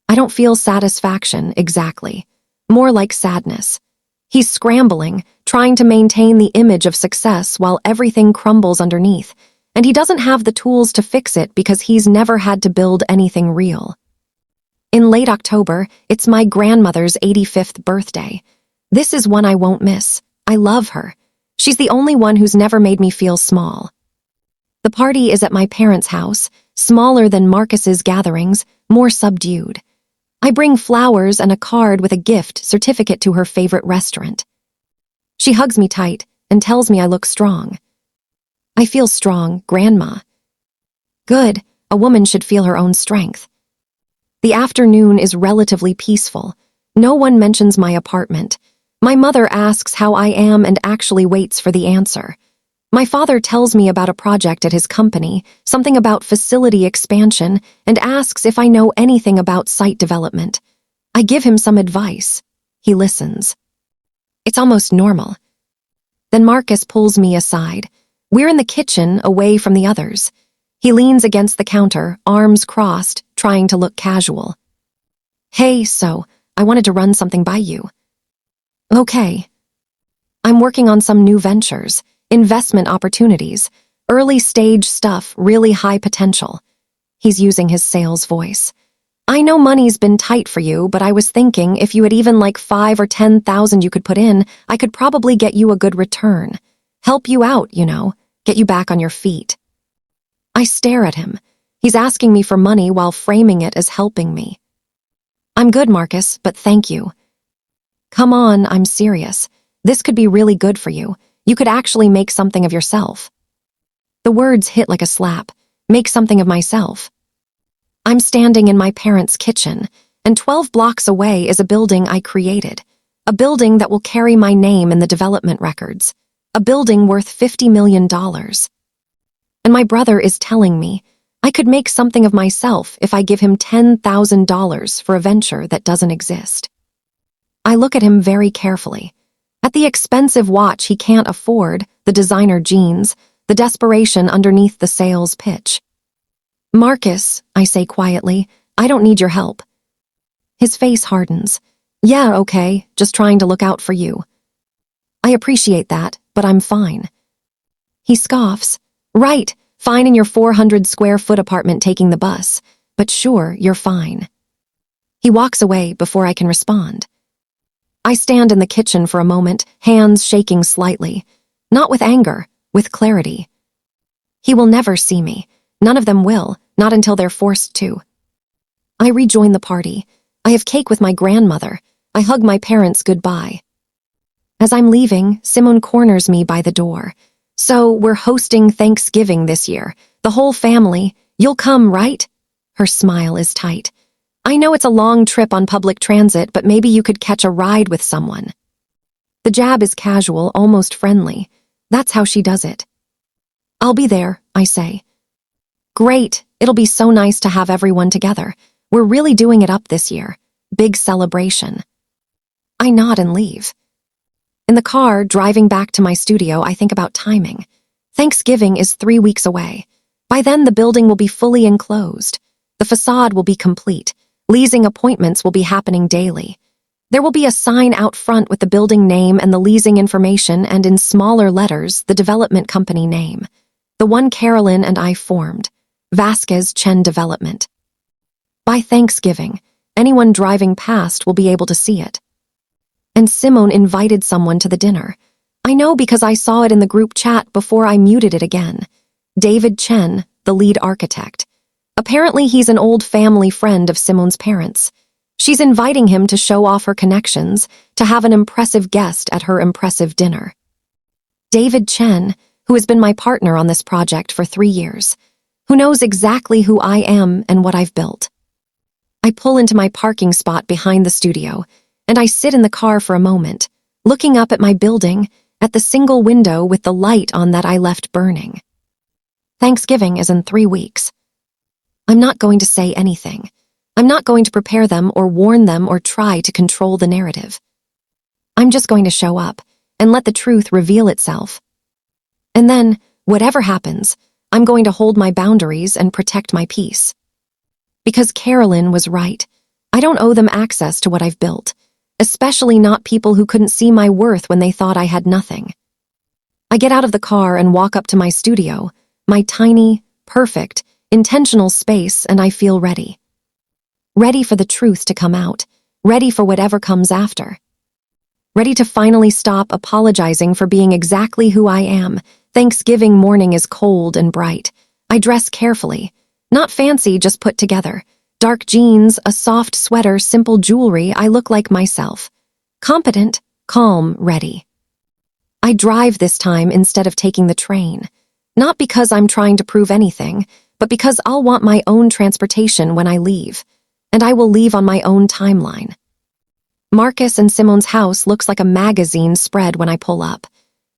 I don't feel satisfaction exactly, more like sadness. He's scrambling, trying to maintain the image of success while everything crumbles underneath, and he doesn't have the tools to fix it because he's never had to build anything real. In late October, it's my grandmother's 85th birthday. This is one I won't miss. I love her. She's the only one who's never made me feel small. The party is at my parents' house, smaller than Marcus's gatherings, more subdued. I bring flowers and a card with a gift certificate to her favorite restaurant. She hugs me tight and tells me I look strong. I feel strong, Grandma. Good, a woman should feel her own strength. The afternoon is relatively peaceful. No one mentions my apartment. My mother asks how I am and actually waits for the answer. My father tells me about a project at his company, something about facility expansion, and asks if I know anything about site development. I give him some advice. He listens. It's almost normal. Then Marcus pulls me aside. We're in the kitchen, away from the others. He leans against the counter, arms crossed, trying to look casual. Hey, so, I wanted to run something by you. Okay. I'm working on some new ventures. Investment opportunities, early stage stuff, really high potential. He's using his sales voice. I know money's been tight for you, but I was thinking if you had even like 5 or 10,000 you could put in, I could probably get you a good return. Help you out, get you back on your feet. I stare at him. He's asking me for money while framing it as helping me. I'm good, Marcus, but thank you. Come on, I'm serious. This could be really good for you. You could actually make something of yourself. The words hit like a slap. Make something of myself. I'm standing in my parents' kitchen, and 12 blocks away is a building I created. A building that will carry my name in the development records. A building worth $50 million. And my brother is telling me I could make something of myself if I give him $10,000 for a venture that doesn't exist. I look at him very carefully. At the expensive watch he can't afford, the designer jeans, the desperation underneath the sales pitch. Marcus, I say quietly, I don't need your help. His face hardens. Yeah, okay, just trying to look out for you. I appreciate that, but I'm fine. He scoffs. Right, fine in your 400 square foot apartment taking the bus, but sure, you're fine. He walks away before I can respond. I stand in the kitchen for a moment, hands shaking slightly. Not with anger, with clarity. He will never see me. None of them will, not until they're forced to. I rejoin the party. I have cake with my grandmother. I hug my parents goodbye. As I'm leaving, Simone corners me by the door. So, we're hosting Thanksgiving this year. The whole family. You'll come, right? Her smile is tight. I know it's a long trip on public transit, but maybe you could catch a ride with someone. The jab is casual, almost friendly. That's how she does it. I'll be there, I say. Great, it'll be so nice to have everyone together. We're really doing it up this year. Big celebration. I nod and leave. In the car, driving back to my studio, I think about timing. Thanksgiving is 3 weeks away. By then, the building will be fully enclosed. The facade will be complete. Leasing appointments will be happening daily. There will be a sign out front with the building name and the leasing information and in smaller letters, the development company name. The one Carolyn and I formed. Vasquez Chen Development. By Thanksgiving, anyone driving past will be able to see it. And Simone invited someone to the dinner. I know because I saw it in the group chat before I muted it again. David Chen, the lead architect. Apparently he's an old family friend of Simone's parents. She's inviting him to show off her connections, to have an impressive guest at her impressive dinner. David Chen, who has been my partner on this project for 3 years, who knows exactly who I am and what I've built. I pull into my parking spot behind the studio, and I sit in the car for a moment, looking up at my building, at the single window with the light on that I left burning. Thanksgiving is in 3 weeks. I'm not going to say anything. I'm not going to prepare them or warn them or try to control the narrative. I'm just going to show up and let the truth reveal itself. And then, whatever happens, I'm going to hold my boundaries and protect my peace. Because Carolyn was right. I don't owe them access to what I've built, especially not people who couldn't see my worth when they thought I had nothing. I get out of the car and walk up to my studio, my tiny, perfect, intentional space, and I feel ready. Ready for the truth to come out, ready for whatever comes after. Ready to finally stop apologizing for being exactly who I am. Thanksgiving morning is cold and bright. I dress carefully. Not fancy, just put together. Dark jeans, a soft sweater, simple jewelry. I look like myself. Competent, calm, ready. I drive this time instead of taking the train. Not because I'm trying to prove anything, but because I'll want my own transportation when I leave. And I will leave on my own timeline. Marcus and Simone's house looks like a magazine spread when I pull up.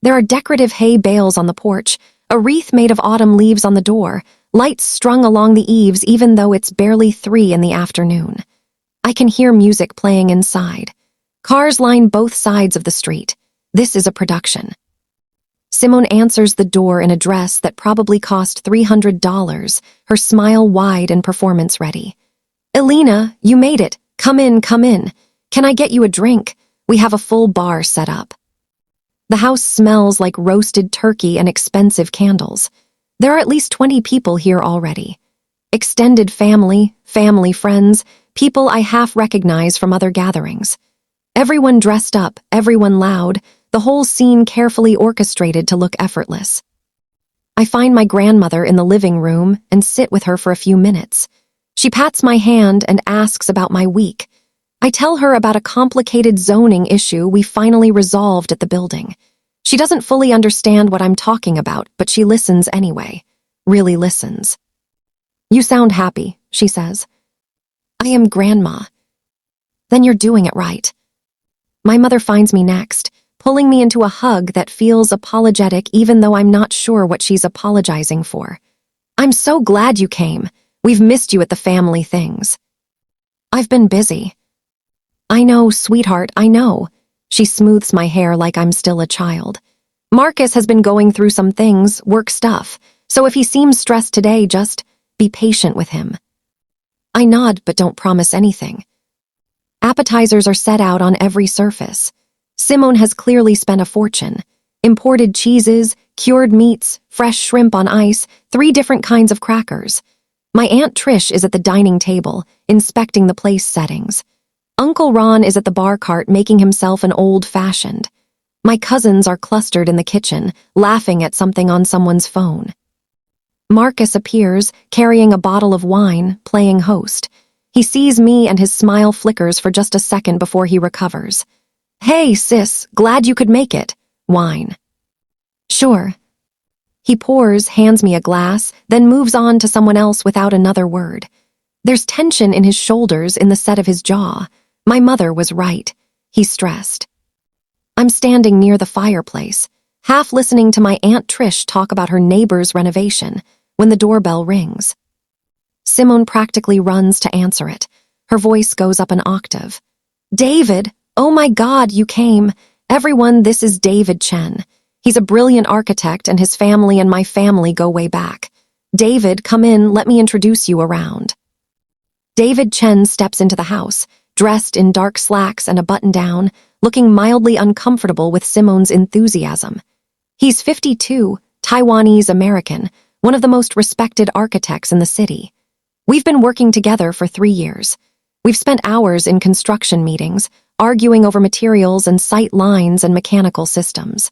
There are decorative hay bales on the porch, a wreath made of autumn leaves on the door, lights strung along the eaves even though it's barely 3 in the afternoon. I can hear music playing inside. Cars line both sides of the street. This is a production. Simone answers the door in a dress that probably cost $300, her smile wide and performance ready. "Elena, you made it. Come in, come in. Can I get you a drink? We have a full bar set up." The house smells like roasted turkey and expensive candles. There are at least 20 people here already. Extended family, family friends, people I half recognize from other gatherings. Everyone dressed up, everyone loud, the whole scene carefully orchestrated to look effortless. I find my grandmother in the living room and sit with her for a few minutes. She pats my hand and asks about my week. I tell her about a complicated zoning issue we finally resolved at the building. She doesn't fully understand what I'm talking about, but she listens anyway. Really listens. "You sound happy," she says. "I am Grandma." "Then you're doing it right." My mother finds me next, pulling me into a hug that feels apologetic even though I'm not sure what she's apologizing for. "I'm so glad you came. We've missed you at the family things." "I've been busy." "I know, sweetheart, I know." She smooths my hair like I'm still a child. "Marcus has been going through some things, work stuff, so if he seems stressed today, just be patient with him." I nod but don't promise anything. Appetizers are set out on every surface. Simone has clearly spent a fortune. Imported cheeses, cured meats, fresh shrimp on ice, 3 different kinds of crackers. My Aunt Trish is at the dining table, inspecting the place settings. Uncle Ron is at the bar cart making himself an old-fashioned. My cousins are clustered in the kitchen, laughing at something on someone's phone. Marcus appears, carrying a bottle of wine, playing host. He sees me and his smile flickers for just a second before he recovers. "Hey, sis, glad you could make it." Wine. "Sure." He pours, hands me a glass, then moves on to someone else without another word. There's tension in his shoulders, in the set of his jaw. My mother was right. He's stressed. I'm standing near the fireplace, half listening to my Aunt Trish talk about her neighbor's renovation, when the doorbell rings. Simone practically runs to answer it. Her voice goes up an octave. "David, oh my God, you came. Everyone, this is David Chen. He's a brilliant architect and his family and my family go way back. David, come in, let me introduce you around." David Chen steps into the house, dressed in dark slacks and a button-down, looking mildly uncomfortable with Simone's enthusiasm. He's 52, Taiwanese-American, one of the most respected architects in the city. We've been working together for 3 years. We've spent hours in construction meetings, arguing over materials and sight lines and mechanical systems.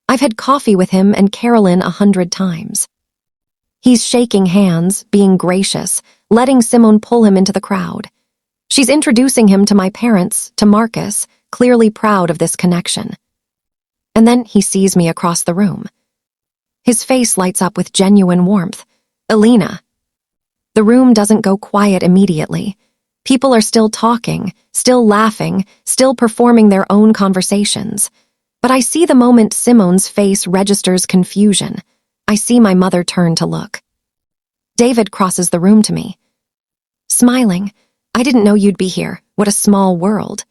I've had coffee with him and Carolyn 100 times. He's shaking hands, being gracious, letting Simone pull him into the crowd. She's introducing him to my parents, to Marcus, clearly proud of this connection. And then he sees me across the room. His face lights up with genuine warmth. Alina. The room doesn't go quiet immediately. People are still talking, still laughing, still performing their own conversations. But I see the moment Simone's face registers confusion. I see my mother turn to look. David crosses the room to me. Smiling. I didn't know you'd be here. What a small world.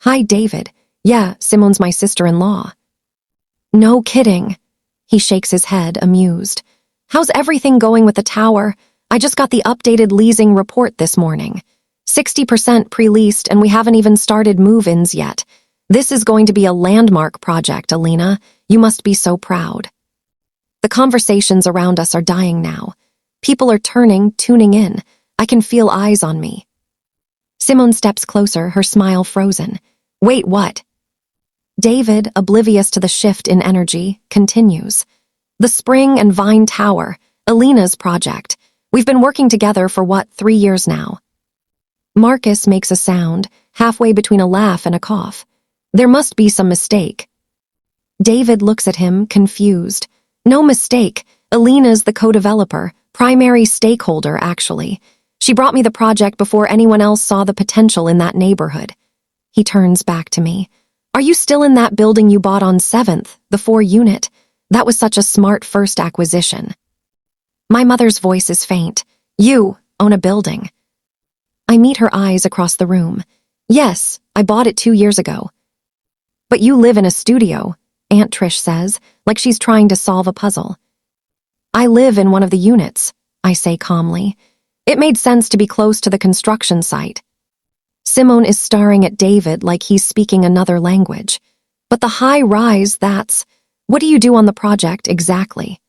Hi, David. Yeah, Simone's my sister-in-law. No kidding. He shakes his head, amused. How's everything going with the tower? I just got the updated leasing report this morning. 60% pre-leased, and we haven't even started move-ins yet. This is going to be a landmark project, Alina. You must be so proud. The conversations around us are dying now. People are tuning in. I can feel eyes on me. Simone steps closer, her smile frozen. Wait, what? David, oblivious to the shift in energy, continues. The Spring and Vine Tower, Alina's project. We've been working together for 3 years now. Marcus makes a sound, halfway between a laugh and a cough. There must be some mistake. David looks at him, confused. No mistake. Alina's the co-developer, primary stakeholder, actually. She brought me the project before anyone else saw the potential in that neighborhood. He turns back to me. Are you still in that building you bought on 7th, the 4-unit? That was such a smart first acquisition. My mother's voice is faint. You own a building. I meet her eyes across the room. Yes, I bought it 2 years ago. But you live in a studio, Aunt Trish says, like she's trying to solve a puzzle. I live in one of the units, I say calmly. It made sense to be close to the construction site. Simone is staring at David like he's speaking another language. But the high rise, what do you do on the project exactly?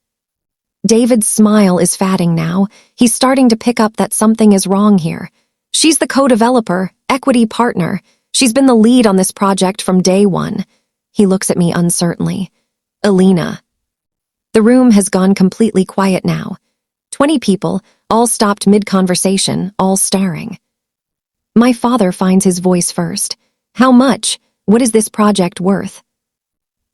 David's smile is fading now. He's starting to pick up that something is wrong here. She's the co-developer, equity partner. She's been the lead on this project from day one. He looks at me uncertainly. Alina. The room has gone completely quiet now. 20 people, all stopped mid-conversation, all staring. My father finds his voice first. How much? What is this project worth?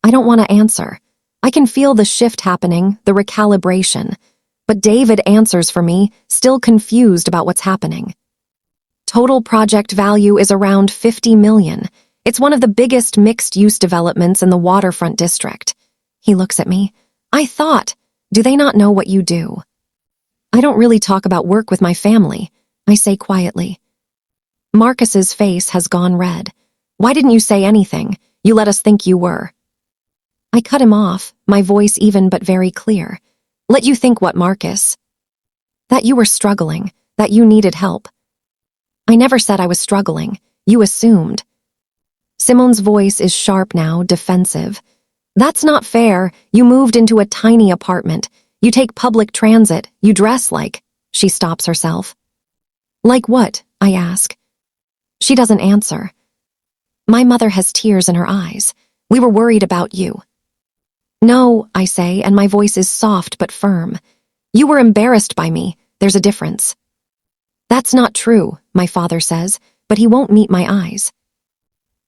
I don't want to answer. I can feel the shift happening, the recalibration. But David answers for me, still confused about what's happening. Total project value is around 50 million. It's one of the biggest mixed-use developments in the waterfront district. He looks at me. Do they not know what you do? I don't really talk about work with my family, I say quietly. Marcus's face has gone red. Why didn't you say anything? You let us think you were. I cut him off, my voice even but very clear. Let you think what, Marcus? That you were struggling, that you needed help. I never said I was struggling. You assumed. Simone's voice is sharp now, defensive. That's not fair. You moved into a tiny apartment. You take public transit. You dress like... She stops herself. Like what? I ask. She doesn't answer. My mother has tears in her eyes. We were worried about you. No, I say, and my voice is soft but firm. You were embarrassed by me. There's a difference. That's not true, my father says, but he won't meet my eyes.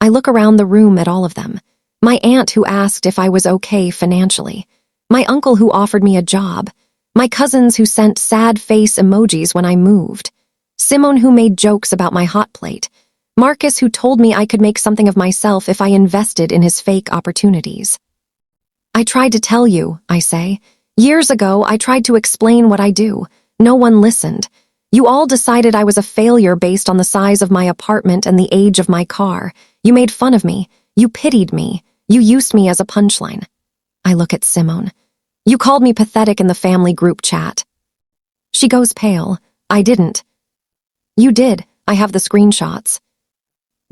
I look around the room at all of them. My aunt who asked if I was okay financially. My uncle who offered me a job. My cousins who sent sad face emojis when I moved. Simone who made jokes about my hot plate. Marcus who told me I could make something of myself if I invested in his fake opportunities. I tried to tell you, I say. Years ago, I tried to explain what I do. No one listened. You all decided I was a failure based on the size of my apartment and the age of my car. You made fun of me. You pitied me. You used me as a punchline. I look at Simone. You called me pathetic in the family group chat. She goes pale. I didn't. You did. I have the screenshots.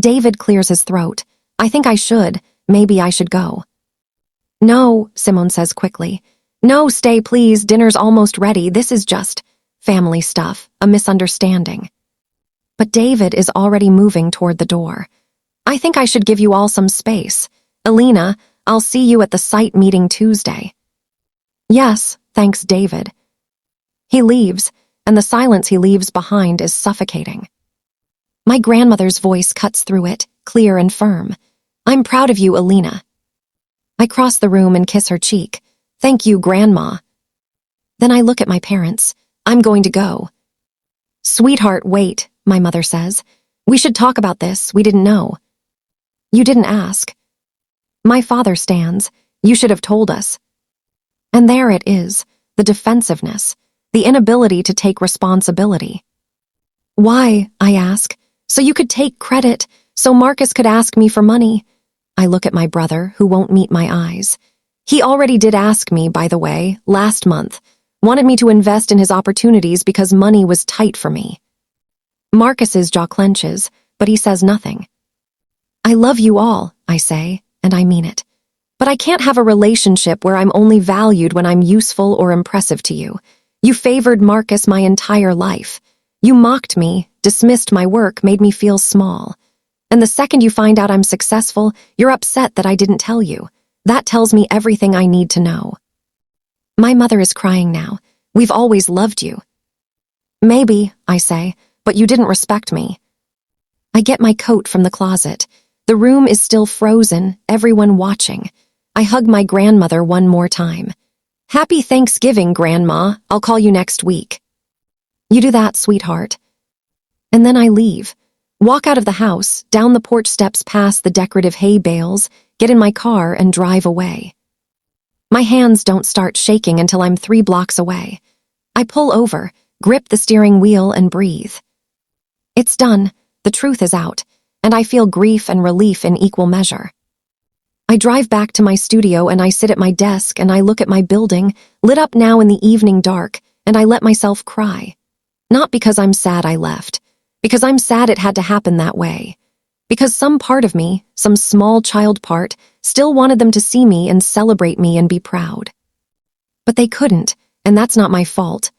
David clears his throat. I think I should. Maybe I should go. No, Simone says quickly. No, stay, please. Dinner's almost ready. This is just family stuff, a misunderstanding. But David is already moving toward the door. I think I should give you all some space. Alina, I'll see you at the site meeting Tuesday. Yes, thanks, David. He leaves, and the silence he leaves behind is suffocating. My grandmother's voice cuts through it, clear and firm. I'm proud of you, Alina. I cross the room and kiss her cheek. Thank you, Grandma. Then I look at my parents. I'm going to go. Sweetheart, wait, my mother says. We should talk about this. We didn't know. You didn't ask. My father stands. You should have told us. And there it is, the defensiveness, the inability to take responsibility. Why, I ask, so you could take credit, so Marcus could ask me for money. I look at my brother, who won't meet my eyes. He already did ask me, by the way, last month, wanted me to invest in his opportunities because money was tight for me. Marcus's jaw clenches, but he says nothing. I love you all, I say, and I mean it. But I can't have a relationship where I'm only valued when I'm useful or impressive to you. You favored Marcus my entire life. You mocked me, dismissed my work, made me feel small. And the second you find out I'm successful, you're upset that I didn't tell you. That tells me everything I need to know. My mother is crying now. We've always loved you. Maybe, I say, but you didn't respect me. I get my coat from the closet. The room is still frozen, everyone watching. I hug my grandmother one more time. Happy Thanksgiving, Grandma. I'll call you next week. You do that, sweetheart. And then I leave. Walk out of the house, down the porch steps past the decorative hay bales, get in my car and drive away. My hands don't start shaking until I'm 3 blocks away. I pull over, grip the steering wheel and breathe. It's done. The truth is out, and I feel grief and relief in equal measure. I drive back to my studio and I sit at my desk and I look at my building, lit up now in the evening dark, and I let myself cry. Not because I'm sad I left, because I'm sad it had to happen that way. Because some part of me, some small child part, still wanted them to see me and celebrate me and be proud. But they couldn't, and that's not my fault.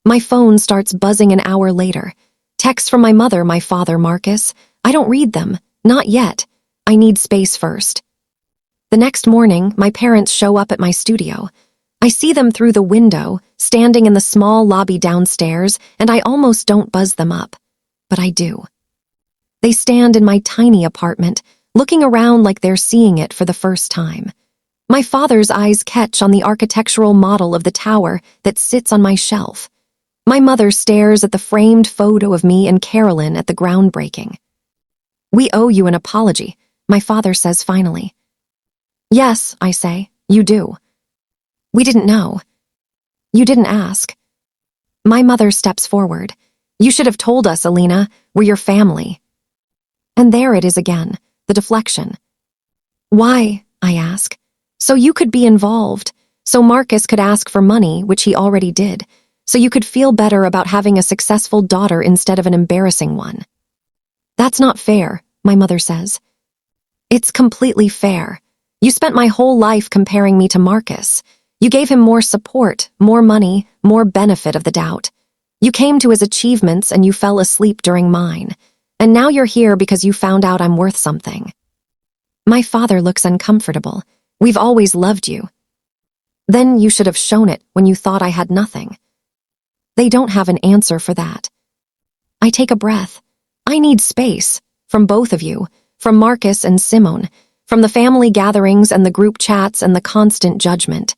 My phone starts buzzing an hour later. Texts from my mother, my father, Marcus. I don't read them. Not yet. I need space first. The next morning, my parents show up at my studio. I see them through the window, standing in the small lobby downstairs, and I almost don't buzz them up. But I do. They stand in my tiny apartment, looking around like they're seeing it for the first time. My father's eyes catch on the architectural model of the tower that sits on my shelf. My mother stares at the framed photo of me and Carolyn at the groundbreaking. We owe you an apology, my father says finally. Yes, I say, you do. We didn't know. You didn't ask. My mother steps forward. You should have told us, Alina. We're your family. And there it is again, the deflection. Why, I ask. So you could be involved. So Marcus could ask for money, which he already did. So you could feel better about having a successful daughter instead of an embarrassing one. That's not fair, my mother says. It's completely fair. You spent my whole life comparing me to Marcus. You gave him more support, more money, more benefit of the doubt. You came to his achievements and you fell asleep during mine. And now you're here because you found out I'm worth something. My father looks uncomfortable. We've always loved you. Then you should have shown it when you thought I had nothing. They don't have an answer for that. I take a breath. I need space, from both of you, from Marcus and Simone, from the family gatherings and the group chats and the constant judgment.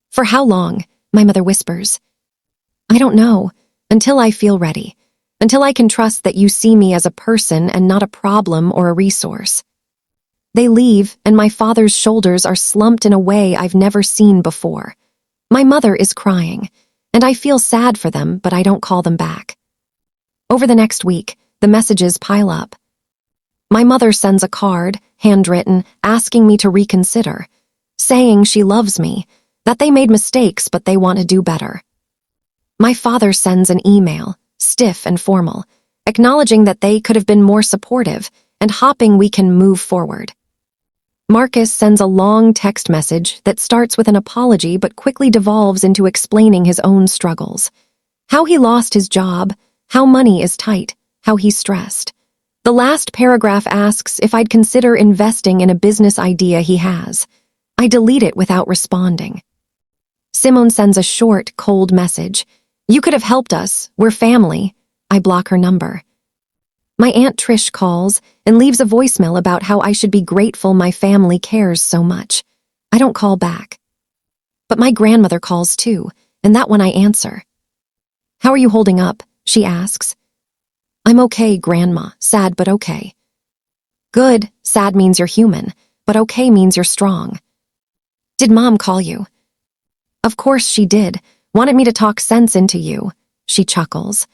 For how long? My mother whispers. I don't know, until I feel ready, until I can trust that you see me as a person and not a problem or a resource. They leave, and my father's shoulders are slumped in a way I've never seen before. My mother is crying, and I feel sad for them, but I don't call them back. Over the next week, the messages pile up. My mother sends a card, handwritten, asking me to reconsider, saying she loves me, that they made mistakes but they want to do better. My father sends an email, stiff and formal, acknowledging that they could have been more supportive and hoping we can move forward. Marcus sends a long text message that starts with an apology but quickly devolves into explaining his own struggles. How he lost his job, how money is tight, how he's stressed. The last paragraph asks if I'd consider investing in a business idea he has. I delete it without responding. Simone sends a short, cold message. You could have helped us. We're family. I block her number. My Aunt Trish calls and leaves a voicemail about how I should be grateful my family cares so much. I don't call back. But my grandmother calls too, and that one I answer. "How are you holding up?" she asks. "I'm okay, Grandma. Sad, but okay." "Good. Sad means you're human, but okay means you're strong." "Did Mom call you?" "Of course she did. Wanted me to talk sense into you." She chuckles.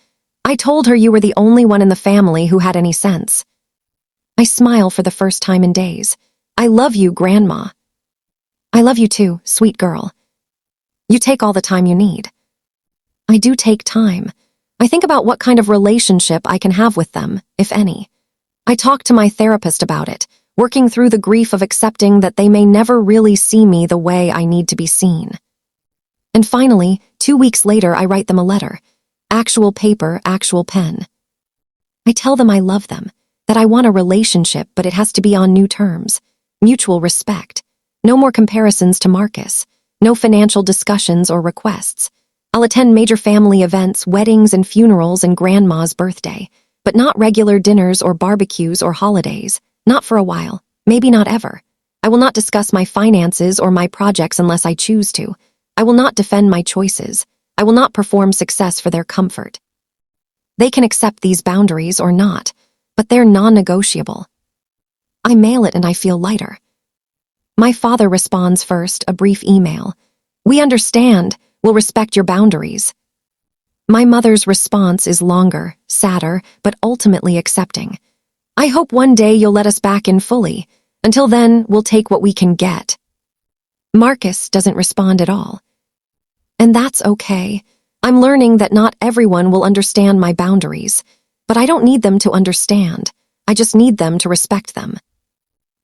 "I told her you were the only one in the family who had any sense." I smile for the first time in days. "I love you, Grandma." "I love you too, sweet girl. You take all the time you need." I do take time. I think about what kind of relationship I can have with them, if any. I talk to my therapist about it, working through the grief of accepting that they may never really see me the way I need to be seen. And finally, 2 weeks later, I write them a letter. Actual paper, actual pen. I tell them I love them, that I want a relationship, but it has to be on new terms. Mutual respect. No more comparisons to Marcus. No financial discussions or requests. I'll attend major family events, weddings and funerals and Grandma's birthday, but not regular dinners or barbecues or holidays. Not for a while. Maybe not ever. I will not discuss my finances or my projects unless I choose to. I will not defend my choices. I will not perform success for their comfort. They can accept these boundaries or not, but they're non-negotiable. I mail it and I feel lighter. My father responds first, a brief email. "We understand. We'll respect your boundaries." My mother's response is longer, sadder, but ultimately accepting. "I hope one day you'll let us back in fully. Until then, we'll take what we can get." Marcus doesn't respond at all. And that's okay. I'm learning that not everyone will understand my boundaries, but I don't need them to understand. I just need them to respect them.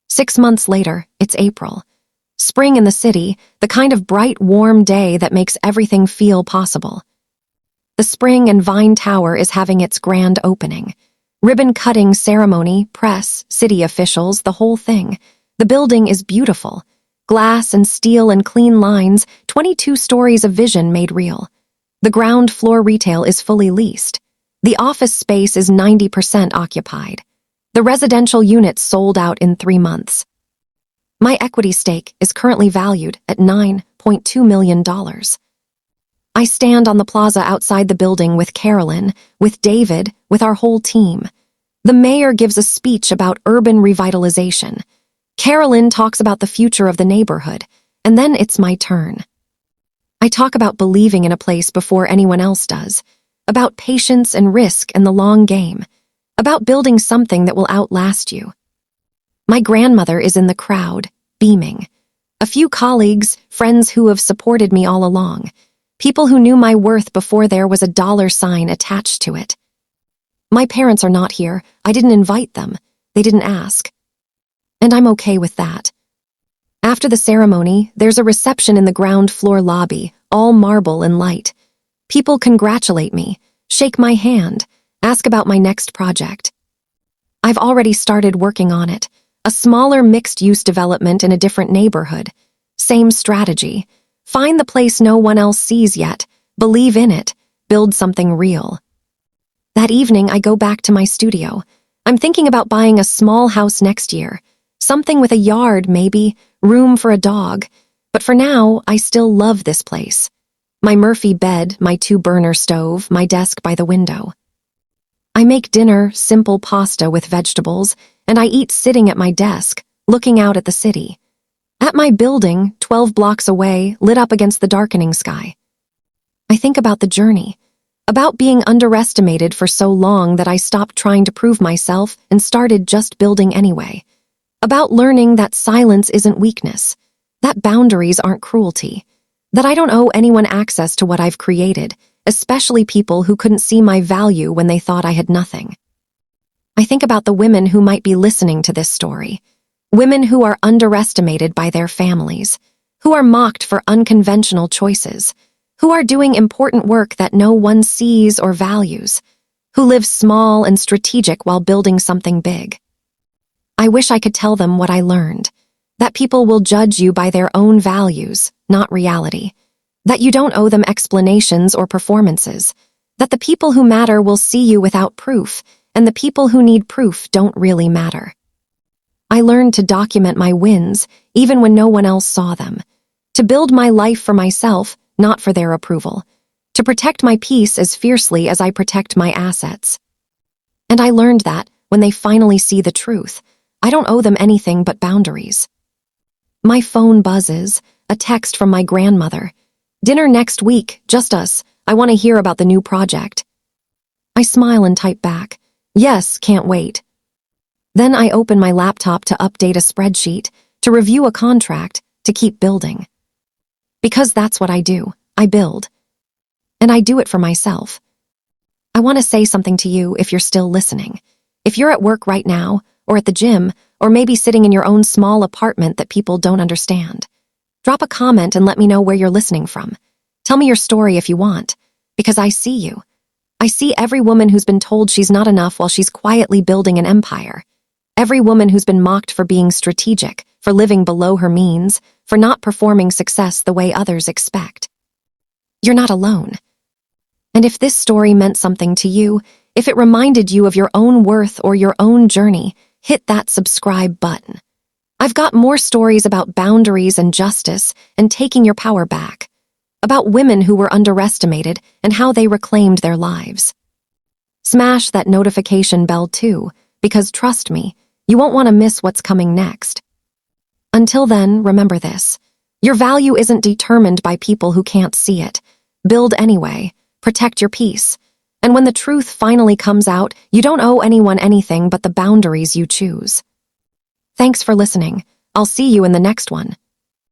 6 months later, it's April. Spring in the city, the kind of bright, warm day that makes everything feel possible. The Spring and Vine Tower is having its grand opening. Ribbon-cutting ceremony, press, city officials, the whole thing. The building is beautiful. Glass and steel and clean lines, 22 stories of vision made real. The ground floor retail is fully leased. The office space is 90% occupied. The residential units sold out in 3 months. My equity stake is currently valued at $9.2 million. I stand on the plaza outside the building with Carolyn, with David, with our whole team. The mayor gives a speech about urban revitalization. Carolyn talks about the future of the neighborhood, and then it's my turn. I talk about believing in a place before anyone else does, about patience and risk and the long game, about building something that will outlast you. My grandmother is in the crowd, beaming. A few colleagues, friends who have supported me all along, people who knew my worth before there was a dollar sign attached to it. My parents are not here. I didn't invite them. They didn't ask. And I'm okay with that. After the ceremony, there's a reception in the ground floor lobby, all marble and light. People congratulate me, shake my hand, ask about my next project. I've already started working on it. A smaller mixed-use development in a different neighborhood. Same strategy. Find the place no one else sees yet, believe in it, build something real. That evening, I go back to my studio. I'm thinking about buying a small house next year. Something with a yard, maybe, room for a dog. But for now, I still love this place. My Murphy bed, my 2-burner stove, my desk by the window. I make dinner, simple pasta with vegetables, and I eat sitting at my desk, looking out at the city. At my building, 12 blocks away, lit up against the darkening sky. I think about the journey, about being underestimated for so long that I stopped trying to prove myself and started just building anyway. About learning that silence isn't weakness, that boundaries aren't cruelty, that I don't owe anyone access to what I've created, especially people who couldn't see my value when they thought I had nothing. I think about the women who might be listening to this story, women who are underestimated by their families, who are mocked for unconventional choices, who are doing important work that no one sees or values, who live small and strategic while building something big. I wish I could tell them what I learned, that people will judge you by their own values, not reality, that you don't owe them explanations or performances, that the people who matter will see you without proof, and the people who need proof don't really matter. I learned to document my wins, even when no one else saw them. To build my life for myself, not for their approval. To protect my peace as fiercely as I protect my assets. And I learned that, when they finally see the truth, I don't owe them anything but boundaries. My phone buzzes, a text from my grandmother. Dinner next week, just us. I want to hear about the new project. I smile and type back, yes, can't wait. Then I open my laptop to update a spreadsheet, to review a contract, to keep building. Because that's what I do, I build. And I do it for myself. I want to say something to you if you're still listening. If you're at work right now, or at the gym, or maybe sitting in your own small apartment that people don't understand. Drop a comment and let me know where you're listening from. Tell me your story if you want, because I see you. I see every woman who's been told she's not enough while she's quietly building an empire. Every woman who's been mocked for being strategic, for living below her means, for not performing success the way others expect. You're not alone. And if this story meant something to you, if it reminded you of your own worth or your own journey, hit that subscribe button. I've got more stories about boundaries and justice and taking your power back, about women who were underestimated and how they reclaimed their lives. Smash that notification bell too, because trust me, you won't want to miss what's coming next. Until then, remember this. Your value isn't determined by people who can't see it. Build anyway. Protect your peace. And when the truth finally comes out, you don't owe anyone anything but the boundaries you choose. Thanks for listening. I'll see you in the next one.